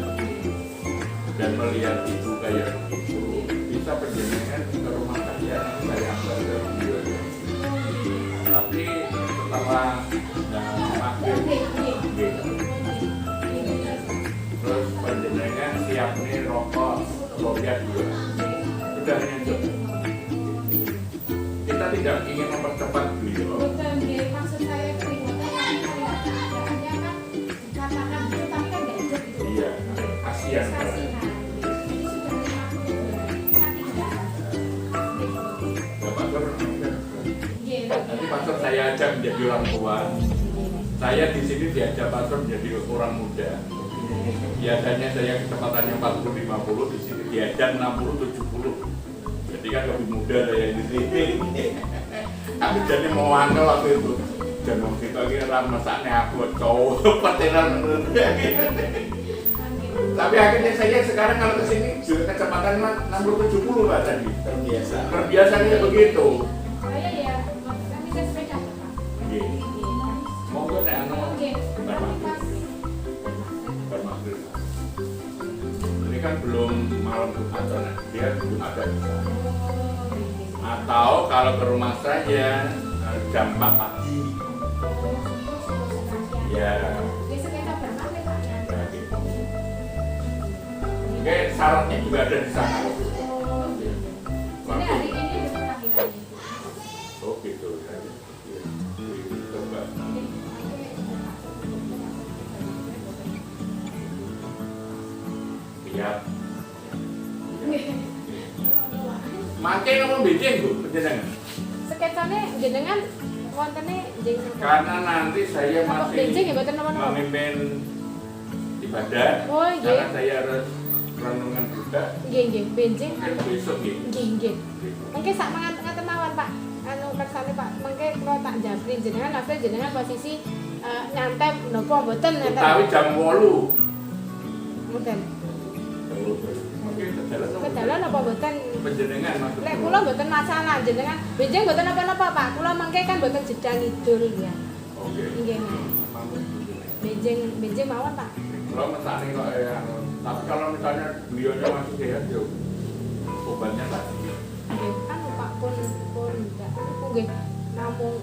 Speaker 1: dan melihat ibu kayak begitu, bisa panjenengan ke rumah saya ambil ke video. Tapi setelah maghrib, terus panjenengan siap nih rokok, royat juga. Sudah nyentuh. Kita tidak ingin mempercepat beliau.
Speaker 2: Bukan, maksud saya keringatnya kan keadaannya kan dikatakan gitu, tapi kan nggak hidup gitu.
Speaker 1: Iya, kasihan.
Speaker 2: Kasihan. Ini sudah 50 bulan, nanti tidak.
Speaker 1: Ya Pak Sur,
Speaker 2: Iya,
Speaker 1: nanti Pak Sur saya ajak menjadi orang tua. Saya di sini diajak Pak Sur menjadi orang muda. Biasanya saya kecepatannya 40-50, di sini diajak 60-70. Jadi kan lebih muda saya di sini. Aku jadi mau angkel waktu itu. Dan waktu itu kira masaknya aku cowok pateran. Tapi akhirnya saya sekarang kalau kesini juga kecepatan 60-70 Pak tadi.
Speaker 3: Terbiasa.
Speaker 1: Terbiasanya begitu.
Speaker 2: Saya ya, kami ke sepeda Pak.
Speaker 1: Iya. Monggo nek anu
Speaker 2: Oke,
Speaker 1: Bermakna. Ini kan belum malam Jumat, dia belum ada bisa. Atau kalau ke rumah saya jam 4 pagi. Ya.
Speaker 2: Di sekitar berapa Pak?
Speaker 1: Ya gitu. Oke, syaratnya juga ada di sana.
Speaker 2: Ini hari ini udah terakhir.
Speaker 1: Oh gitu. Ya. Coba. Siap. Makai ngomong bedeng Bu, penjenengan.
Speaker 2: Sketsane jenengan wontene jenengan.
Speaker 1: Karena nanti saya masih
Speaker 2: benjing ya mboten napa-napa.
Speaker 1: memimpin ibadah.
Speaker 2: Oh, iya.
Speaker 1: Karena saya harus renungan juga.
Speaker 2: Nggih, nggih, benjing.
Speaker 1: Mungkin besok gitu.
Speaker 2: Nggih, nggih. Mengke sak ngaten mawon Pak. Anu kersane Pak, mengke kula tak jabri jenengan asli jenengan posisi nyantai napa mboten nenten.
Speaker 1: Utawi jam 8.
Speaker 2: Mboten.
Speaker 1: Mungkin kedalan
Speaker 2: Ke dalan apa mboten?
Speaker 1: penjenengan maksud.
Speaker 2: Lek kula mboten masalah jenengan. Benjing mboten napa-napa Pak. Kula mengke kan mboten jeda ngidul ya.
Speaker 1: Oke.
Speaker 2: Nggih. Benjing mawon Pak.
Speaker 1: Kalau mesane kok anu. Tapi kalau misalnya beliaunya masih sehat yo.
Speaker 2: nggih. Namung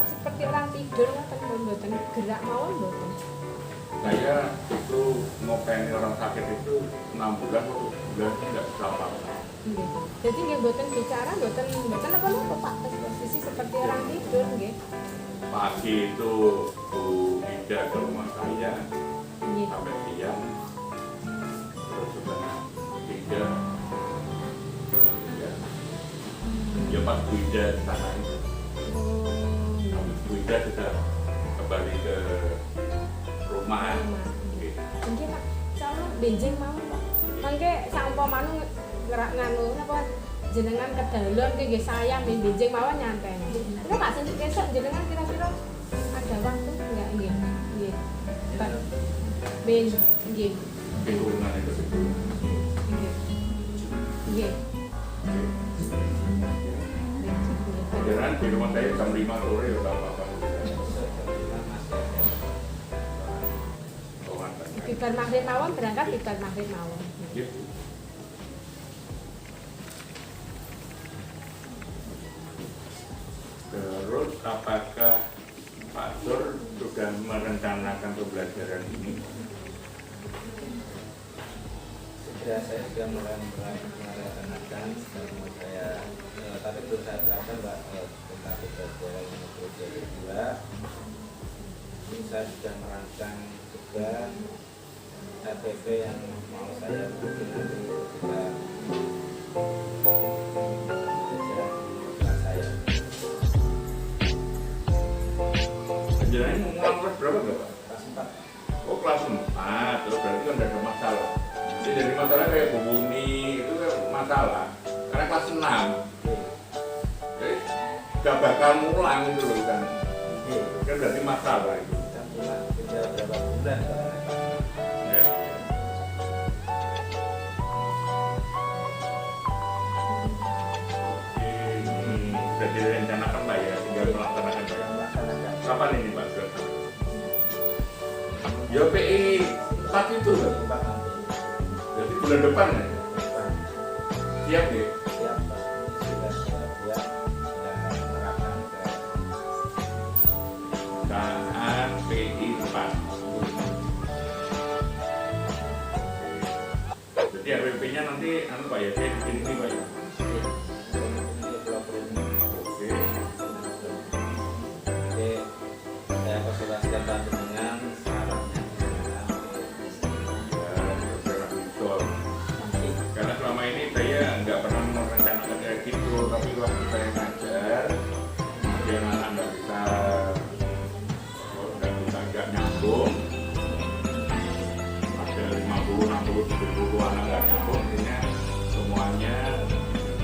Speaker 2: seperti orang tidur ngoten mboten gerak mawon mboten.
Speaker 1: Saya itu ngopeni orang sakit itu 6 bulan atau 7 bulan tidak bisa apa-apa.
Speaker 2: Nggih. Jadi nggih mboten bicara mboten apa-apa Pak. Posisi seperti orang tidur nggih.
Speaker 1: Pagi itu Bu Ida ke rumah saya
Speaker 2: Nggih.
Speaker 1: sampai siang, terus sudah 3 ya pas Bu Ida di sana itu. Bu Ida sudah kembali ke rumah. Gitu.
Speaker 2: Nggih Pak. Sama benjing mau Pak. Mangke saumpamane nganu napa jenengan kedalon nggih saya benjing mawon nyantai. Lha Pak sing besok jenengan kira-kira ada waktu enggak nggih? Nggih. Pak. Ben nggih.
Speaker 1: Lingkungan itu
Speaker 2: Nggih. Nggih.
Speaker 1: Jangan di rumah saya jam 5 sore udah apa-apa.
Speaker 2: Bibar maghrib mawon berangkat bibar maghrib mawon.
Speaker 1: Gitu. Terus apakah Pak Sur sudah merencanakan pembelajaran ini?
Speaker 3: Segera saya sudah mulai merencanakan karena saya tapi belum saya terapkan Mbak tentang pembelajaran metode kedua. Saya sudah merancang juga RPP yang mau saya bikin nanti ketika belajar di kelas saya.
Speaker 1: Penjelasannya mengulang kelas berapa enggak Pak?
Speaker 3: Kelas 4.
Speaker 1: Oh kelas 4, terus berarti kan tidak ada masalah. Jadi masalah kayak Bu Buni itu kan masalah karena kelas 6. Jadi gak bakal ngulang itu loh kan. Kan berarti masalah itu.
Speaker 3: Kan cuma beda berapa bulan Pak.
Speaker 1: Ya. Sudah direncanakan lah ya, tinggal melaksanakan saja.
Speaker 3: Melaksanakan.
Speaker 1: Kapan ini Pak? Ya PI 4 itu loh.
Speaker 3: Pak nanti.
Speaker 1: Jadi bulan depan ya?
Speaker 3: Depan.
Speaker 1: Siap ya?
Speaker 3: Siap Pak. Sudah siap ya. Sudah menerapkan ke
Speaker 1: Saat PI 4. Jadi RWP-nya nanti anu Pak ya, saya bikin ini Pak ya. Oke.
Speaker 3: Oke, saya konsultasikan tadi dengan sarannya dengan
Speaker 1: Ya, secara visual. Karena selama ini saya nggak pernah merencanakan kayak gitu, tapi waktu saya ngajar, dia anak nggak bisa nggak nyambung. Ada 50, 60, 70 anak nggak nyambung, intinya semuanya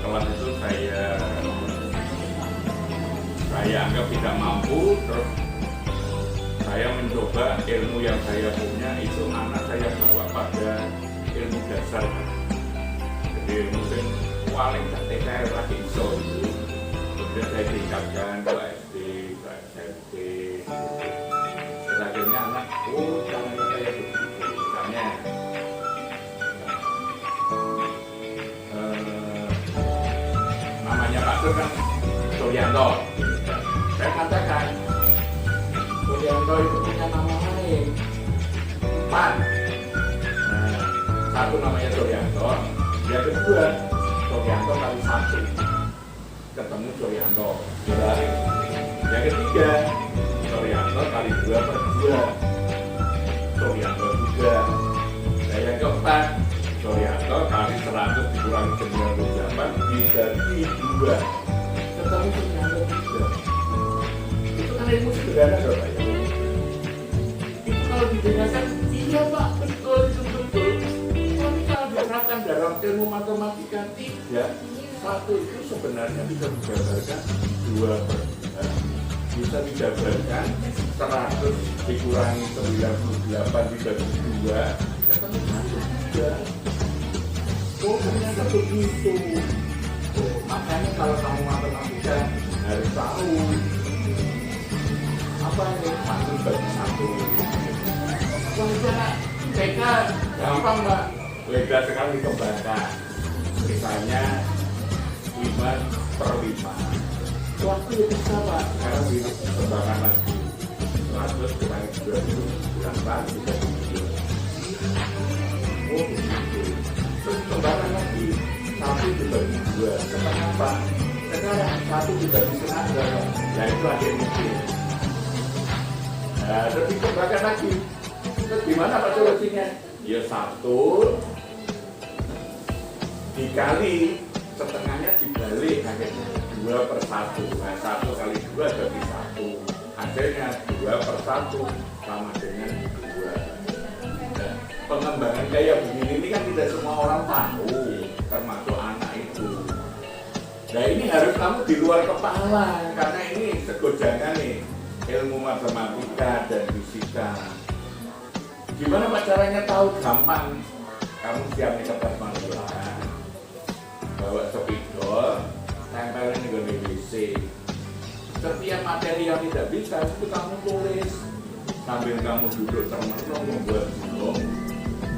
Speaker 1: kelas itu saya anggap tidak mampu, terus saya mencoba ilmu yang saya punya itu anak saya bawa pada ilmu dasar. Jadi ilmu yang paling cantik saya lagi iso itu kemudian saya tingkatkan ke SD, ke SMP. Terus akhirnya anak, oh jangan saya begitu misalnya. Namanya Pak Sur kan Suryanto. Saya katakan Suryanto itu punya nama lain 4. Nah, satu namanya Suryanto, yang kedua Suryanto kali 1 ketemu Suryanto. Yang ketiga Suryanto kali 2 per 2 Suryanto juga. Dan yang keempat Suryanto kali 100 dikurangi 98 dibagi 2 ketemu Suryanto juga. Itu kan ilmu sederhana dong Pak ya. Itu kalau dijelaskan, iya Pak, betul itu betul. Tapi kalau diterapkan dalam ilmu matematika tidak, 1 itu sebenarnya bisa dijabarkan 2 per 2. Bisa dijabarkan 100 dikurangi 98 dibagi 2 ketemu 1 juga. Oh ternyata begitu. Oh, makanya kalau kamu matematika harus tahu apa yang satu bagi 1. Kalau TK gampang Mbak, beda sekali kebanggaan. Misalnya 5 per 5. waktu itu bisa Pak, sekarang dikembangkan lagi 100 dengan 200 bulan lagi sudah begitu. Oh begitu, terus dikembangkan lagi 1 dibagi 2, setengah Pak. Sekarang 1 dibagi setengah berapa? Ya itu ada mungkin. Nah, terus dikembangkan lagi. Terus gimana Pak solusinya? Ya 1 dikali setengahnya dibalik akhirnya 2/1. Nah 1 kali 2 jadi 1. Hasilnya 2/1 sama dengan 2. Nah, pengembangan kayak begini ini kan tidak semua orang tahu, termasuk anak itu. Nah ini harus kamu di luar kepala karena ini segojangan nih ilmu matematika dan fisika. Gimana Pak caranya tahu? Gampang. Kamu siap di kertas manula, bawa spidol, tempelin di WC. Setiap materi yang tidak bisa itu kamu tulis sambil kamu duduk termenung membuat gunung.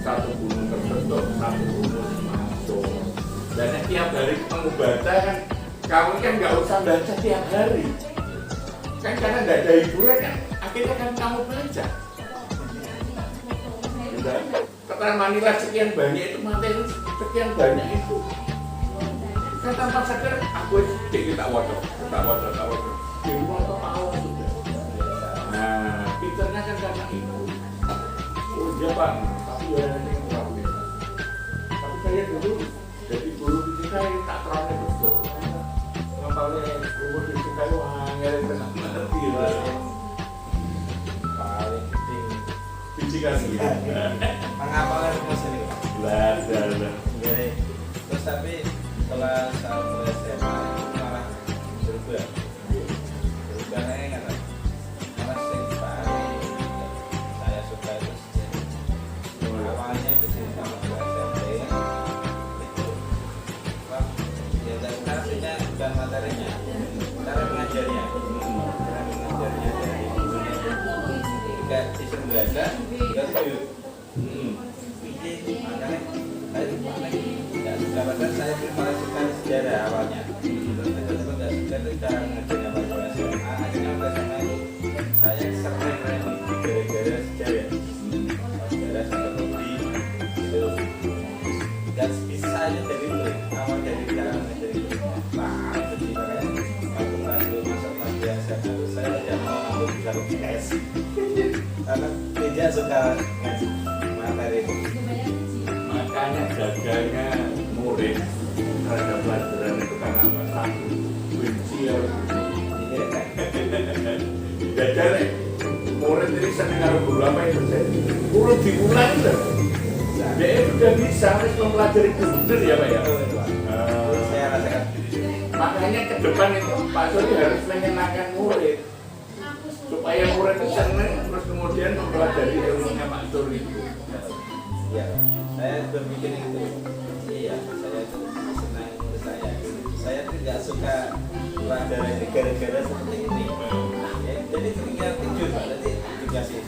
Speaker 1: 1 gunung terbentuk, 1 gunung masuk. Dan tiap hari kamu baca kan, kamu kan nggak usah baca tiap hari. Kan karena nggak ada hiburan kan, akhirnya kan kamu baca. Kertas manila sekian banyak itu materi sekian banyak itu. Saya tanpa sadar aku tak wajar. Di rumah atau tahu sudah. Nah, pinternya kan karena itu. Oh iya Pak, tapi ya nanti kurang bisa. Tapi saya dulu jadi guru fisika yang tak terlalu betul. Ngapalnya guru fisika itu angel tenang mengerti lah.
Speaker 3: Paling penting
Speaker 1: Fisika sih.
Speaker 3: pengapalan rumus ini.
Speaker 1: Belajar.
Speaker 3: Jadi, terus tapi setelah saat SMA itu malah berubah. Berubahnya nggak tahu. Malah sing paling saya suka itu awalnya di sini sama SMP itu ya sekarang sebenarnya bukan materinya, cara mengajarnya. Cara mengajarnya dari gurunya itu ketika disuruh belajar kita setuju. Makanya saya nggak suka padahal saya malah suka sejarah awalnya. Terus nggak suka itu cara mengajarnya waktu SMA. Akhirnya waktu SMA itu saya sering gara-gara sejarah. Sejarah sampai hobi itu nggak bisa aja dari awal dari cara mengajar itu. Nah jadi makanya waktu masuk pagi SMA itu saya tidak mau ambil bisa UTS karena tidak suka ngaji materi itu.
Speaker 1: Makanya jaganya murid terhadap pelajaran itu karena apa? Satu, benci ya. Jajar murid ini seneng karo guru apa yang terjadi? Guru dimulai loh. Dia sudah bisa harus mempelajari benar ya Pak ya.
Speaker 3: Saya rasakan.
Speaker 1: Makanya ke depan itu Pak Suri harus menyenangkan murid supaya murid itu senang terus kemudian mempelajari ilmunya Pak Suri.
Speaker 3: Iya, saya berpikir itu. Iya, saya itu senang menurut saya. Saya tidak suka pelajaran ini gara-gara seperti ini. Ya, jadi tinggal tidur, Pak. Nanti dikasih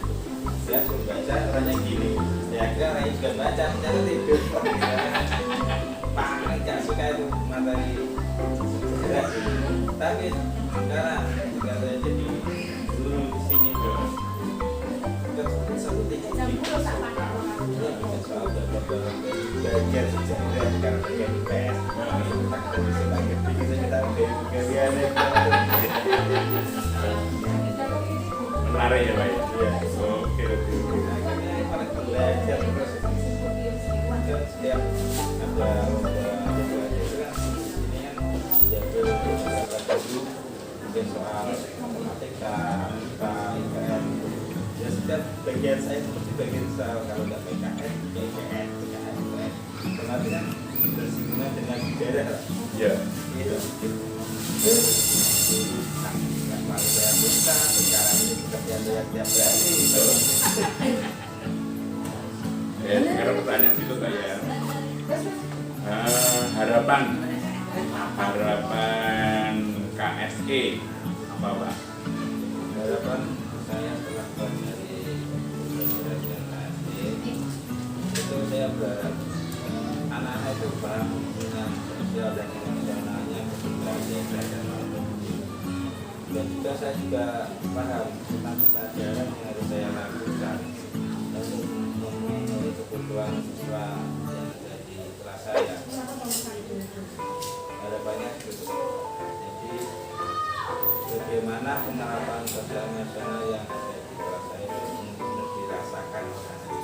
Speaker 3: ya suruh baca orangnya gini. Ya kira orangnya juga baca, ternyata tidur. Pak, nggak suka itu materi sejarah. Tapi sekarang ketika saya jadi guru di sini, seperti soal belajar sejarah karena bagian IPS kita bisa belajar kita dari pegawaiannya
Speaker 1: Menarik ya Pak ya?
Speaker 3: Iya.
Speaker 1: Oke.
Speaker 3: akhirnya pada belajar terus dan setiap ada lomba belajar itu kan ini kan diambil beberapa guru mungkin soal matematika, IPS ya setiap bagian saya seperti bagian soal kalau nggak PKN, PKN, berarti kan bersinggungan dengan sejarah lah.
Speaker 1: Ya.
Speaker 3: Gitu. Nah, nggak malu saya buka, sekarang ini pekerjaan saya tiap hari gitu.
Speaker 1: Ya, sekarang pertanyaan itu Pak ya. Harapan KSE apa Pak?
Speaker 3: Harapan saya setelah dari pembelajaran KSE itu saya berharap anak-anak itu paham dengan sosial dan emosionalnya ketika dia belajar maupun dan juga saya juga paham tentang kesadaran yang harus saya lakukan untuk memenuhi kebutuhan siswa yang ada di kelas saya. Harapannya gitu. Jadi bagaimana penerapan sosial nasional yang ada di kelas saya itu benar-benar dirasakan oleh anak.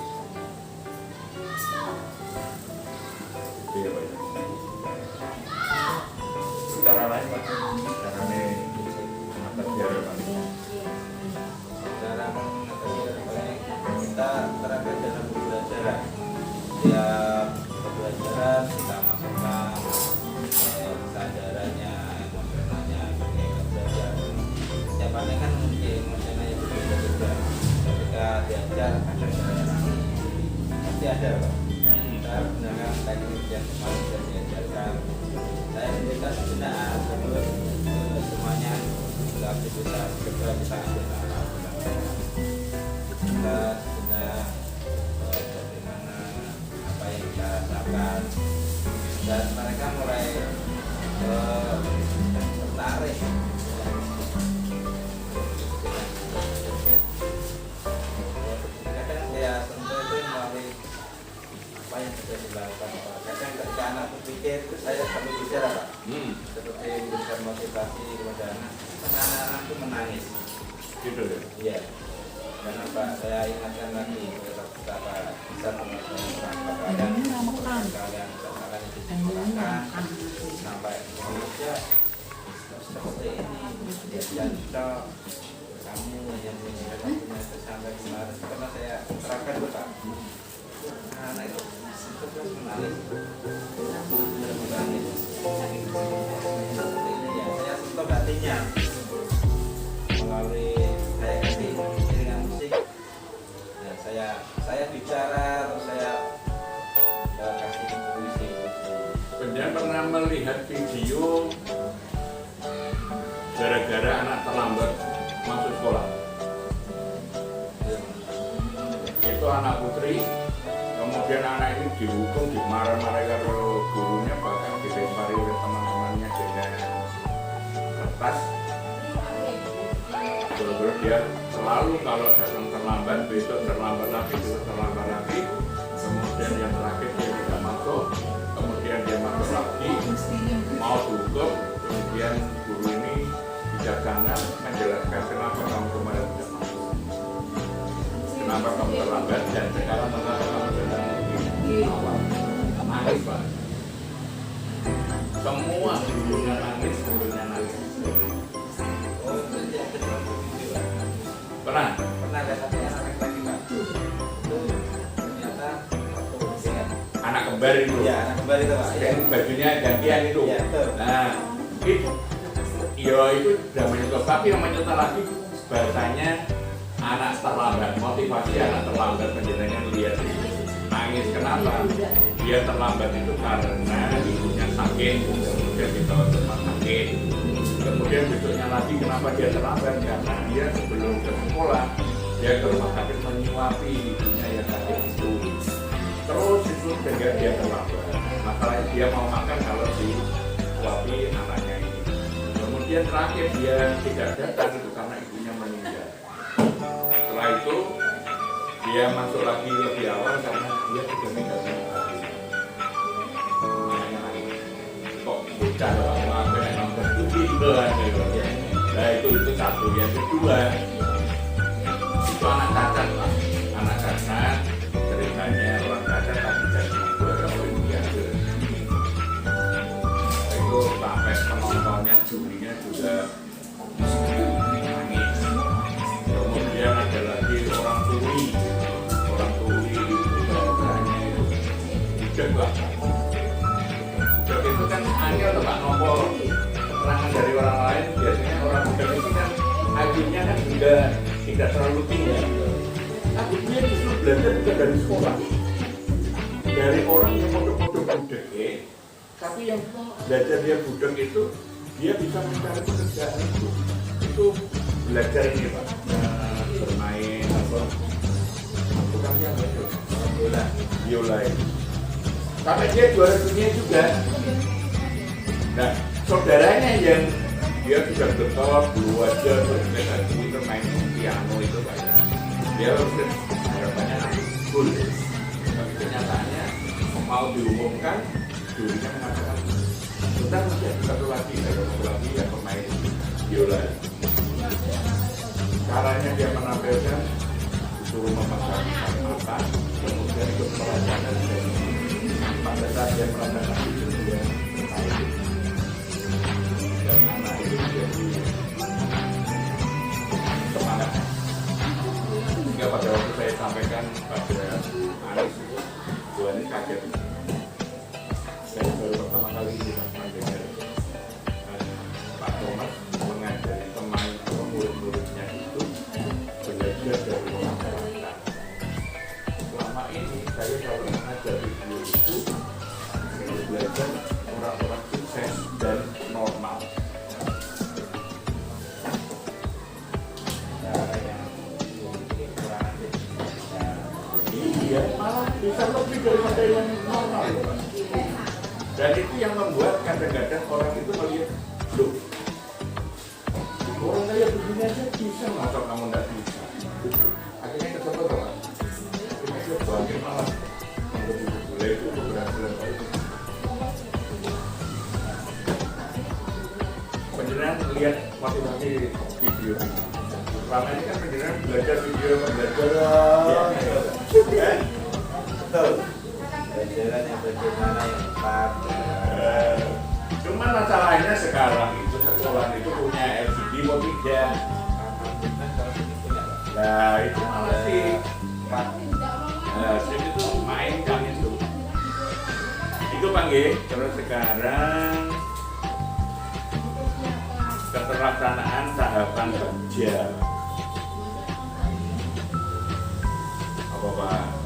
Speaker 1: Iya Pak. Cara lain Pak, caranya mengatasi harapan.
Speaker 3: Cara mengatasi harapannya kita terapkan dalam pembelajaran. Setiap pembelajaran kita masukkan kesadarannya, emosionalnya, dunia belajar. Setiap anak kan mungkin emosionalnya berbeda-beda. Ketika diajar kadang pasti ada Pak. Kita gunakan teknik yang kemarin sudah diajarkan. Saya memberikan pembinaan sebelum semuanya aktivitas kedua kita ambil apa kita sudah bagaimana apa yang kita rasakan dan mereka mulai tertarik. Kadang saya sentuh itu melalui apa yang sudah dilakukan. Kadang ketika anak berpikir itu saya sambil bicara Pak, seperti memberikan motivasi kepada anak. Karena anak-anak itu menangis.
Speaker 1: Gitu ya?
Speaker 3: Iya. Karena Pak, saya ingatkan lagi betapa bisa teman-teman kalian kalian itu disekolahkan sampai Indonesia seperti ini. Dan kamu yang menyampaikan itu sampai kemarin karena saya terapkan Pak. Anak itu terus menangis. Benar menangis. Seperti ini ya, saya sentuh hatinya melalui saya kasih dengan musik. Nah, saya bicara atau saya kasih puisi.
Speaker 1: Penjara pernah melihat video gara-gara anak terlambat masuk sekolah. Itu anak putri, kemudian anak ini dihukum, dimarah-marah kalau gurunya, bahkan dilempari oleh teman-temannya dengan kertas. Terus dia selalu kalau datang terlambat, besok terlambat lagi, besok terlambat lagi. Kemudian yang terakhir dia tidak masuk, kemudian dia masuk lagi, mau dihukum. Kemudian guru ini bijaksana menjelaskan kenapa kamu kemarin tidak masuk, kenapa kamu terlambat, dan sekarang mengapa kamu datang lebih awal. Nangis Pak. Semua gurunya nangis, gurunya nangis.
Speaker 3: Oh, itu yang kedua video.
Speaker 1: Pernah?
Speaker 3: Pernah ada satu anak lagi Pak. Itu ternyata waktu ya.
Speaker 1: Anak kembar itu.
Speaker 3: Iya, anak kembar itu Pak. Iya.
Speaker 1: Yang bajunya gantian itu.
Speaker 3: Iya, betul.
Speaker 1: Nah, itu itu sudah menyentuh, tapi yang menyentuh lagi bahasanya anak terlambat, motivasi anak terlambat. Penjelasannya lihat nangis, kenapa dia terlambat itu karena ibunya sakit, kemudian dibawa ke rumah sakit, kemudian besoknya lagi kenapa dia terlambat, karena dia sebelum ke sekolah dia ke rumah sakit menyuapi ibunya yang sakit itu, terus itu sehingga dia terlambat. Masalahnya dia mau makan kalau disuapi anaknya ini. Kemudian terakhir dia tidak datang itu karena ibunya meninggal. Setelah itu dia masuk lagi lebih awal karena dia sudah meninggal lagi. Makanya lagi kok bocah orang apa yang nonton itu bimbel gitu. Nah itu satu. Yang kedua itu anak cacat Pak. Anak cacat ceritanya orang cacat tapi jadi kalau ini biasa. Itu sampai penontonnya jurinya juga nangis. Kemudian ada lagi orang tuli itu bahasanya itu budak Pak. Budak itu kan angel Pak nomor keterangan dari orang lain. Biasanya orang budak itu kan IQ-nya kan tidak terlalu tinggi. Tapi dia justru belajar juga dari sekolah, dari orang yang model-model budak tapi yang belajar dia budak itu dia bisa mencari pekerjaan itu belajar ini Pak, bermain apa bukan yang itu biola ini. Sampai dia juara dunia juga. Nah saudaranya yang dia sudah getol dulu aja terus itu main piano itu kayak dia harapannya nanti full, tapi kenyataannya mau diumumkan jurinya mengatakan bentar masih ada satu lagi yang pemain biola. Caranya dia menampilkan disuruh memasangkan mata, kemudian ikut merasakan dan pada saat dia merasakan itu dia main dan anak itu menjadi semangat. Sehingga pada waktu saya sampaikan pada Anis itu, gua ini kaget. Saya baru pertama kali mendengar Pak Thomas mengajari pemain atau murid-muridnya itu belajar dari masyarakat. Selama ini saya selalu mengajari guru itu belajar orang-orang sukses dan normal. Iya, malah bisa lebih daripada yang normal. Dan itu yang membuat kadang-kadang orang itu melihat, loh, orang kayak begini aja bisa, masa kamu tidak bisa? Akhirnya ketemu teman. Akhirnya dia bangkit malah boleh itu keberhasilan itu. Penjelasan lihat motivasi video ini. Selama ini kan penjelasan belajar video, belajar
Speaker 3: Betul. Jalan yang bagaimana yang tepat.
Speaker 1: Cuman masalahnya sekarang itu sekolah itu punya LCD mau tidak. Nah itu malah sih. Nah sih itu mainkan itu. Itu panggil. Terus sekarang keterlaksanaan tahapan kerja. Apa Pak?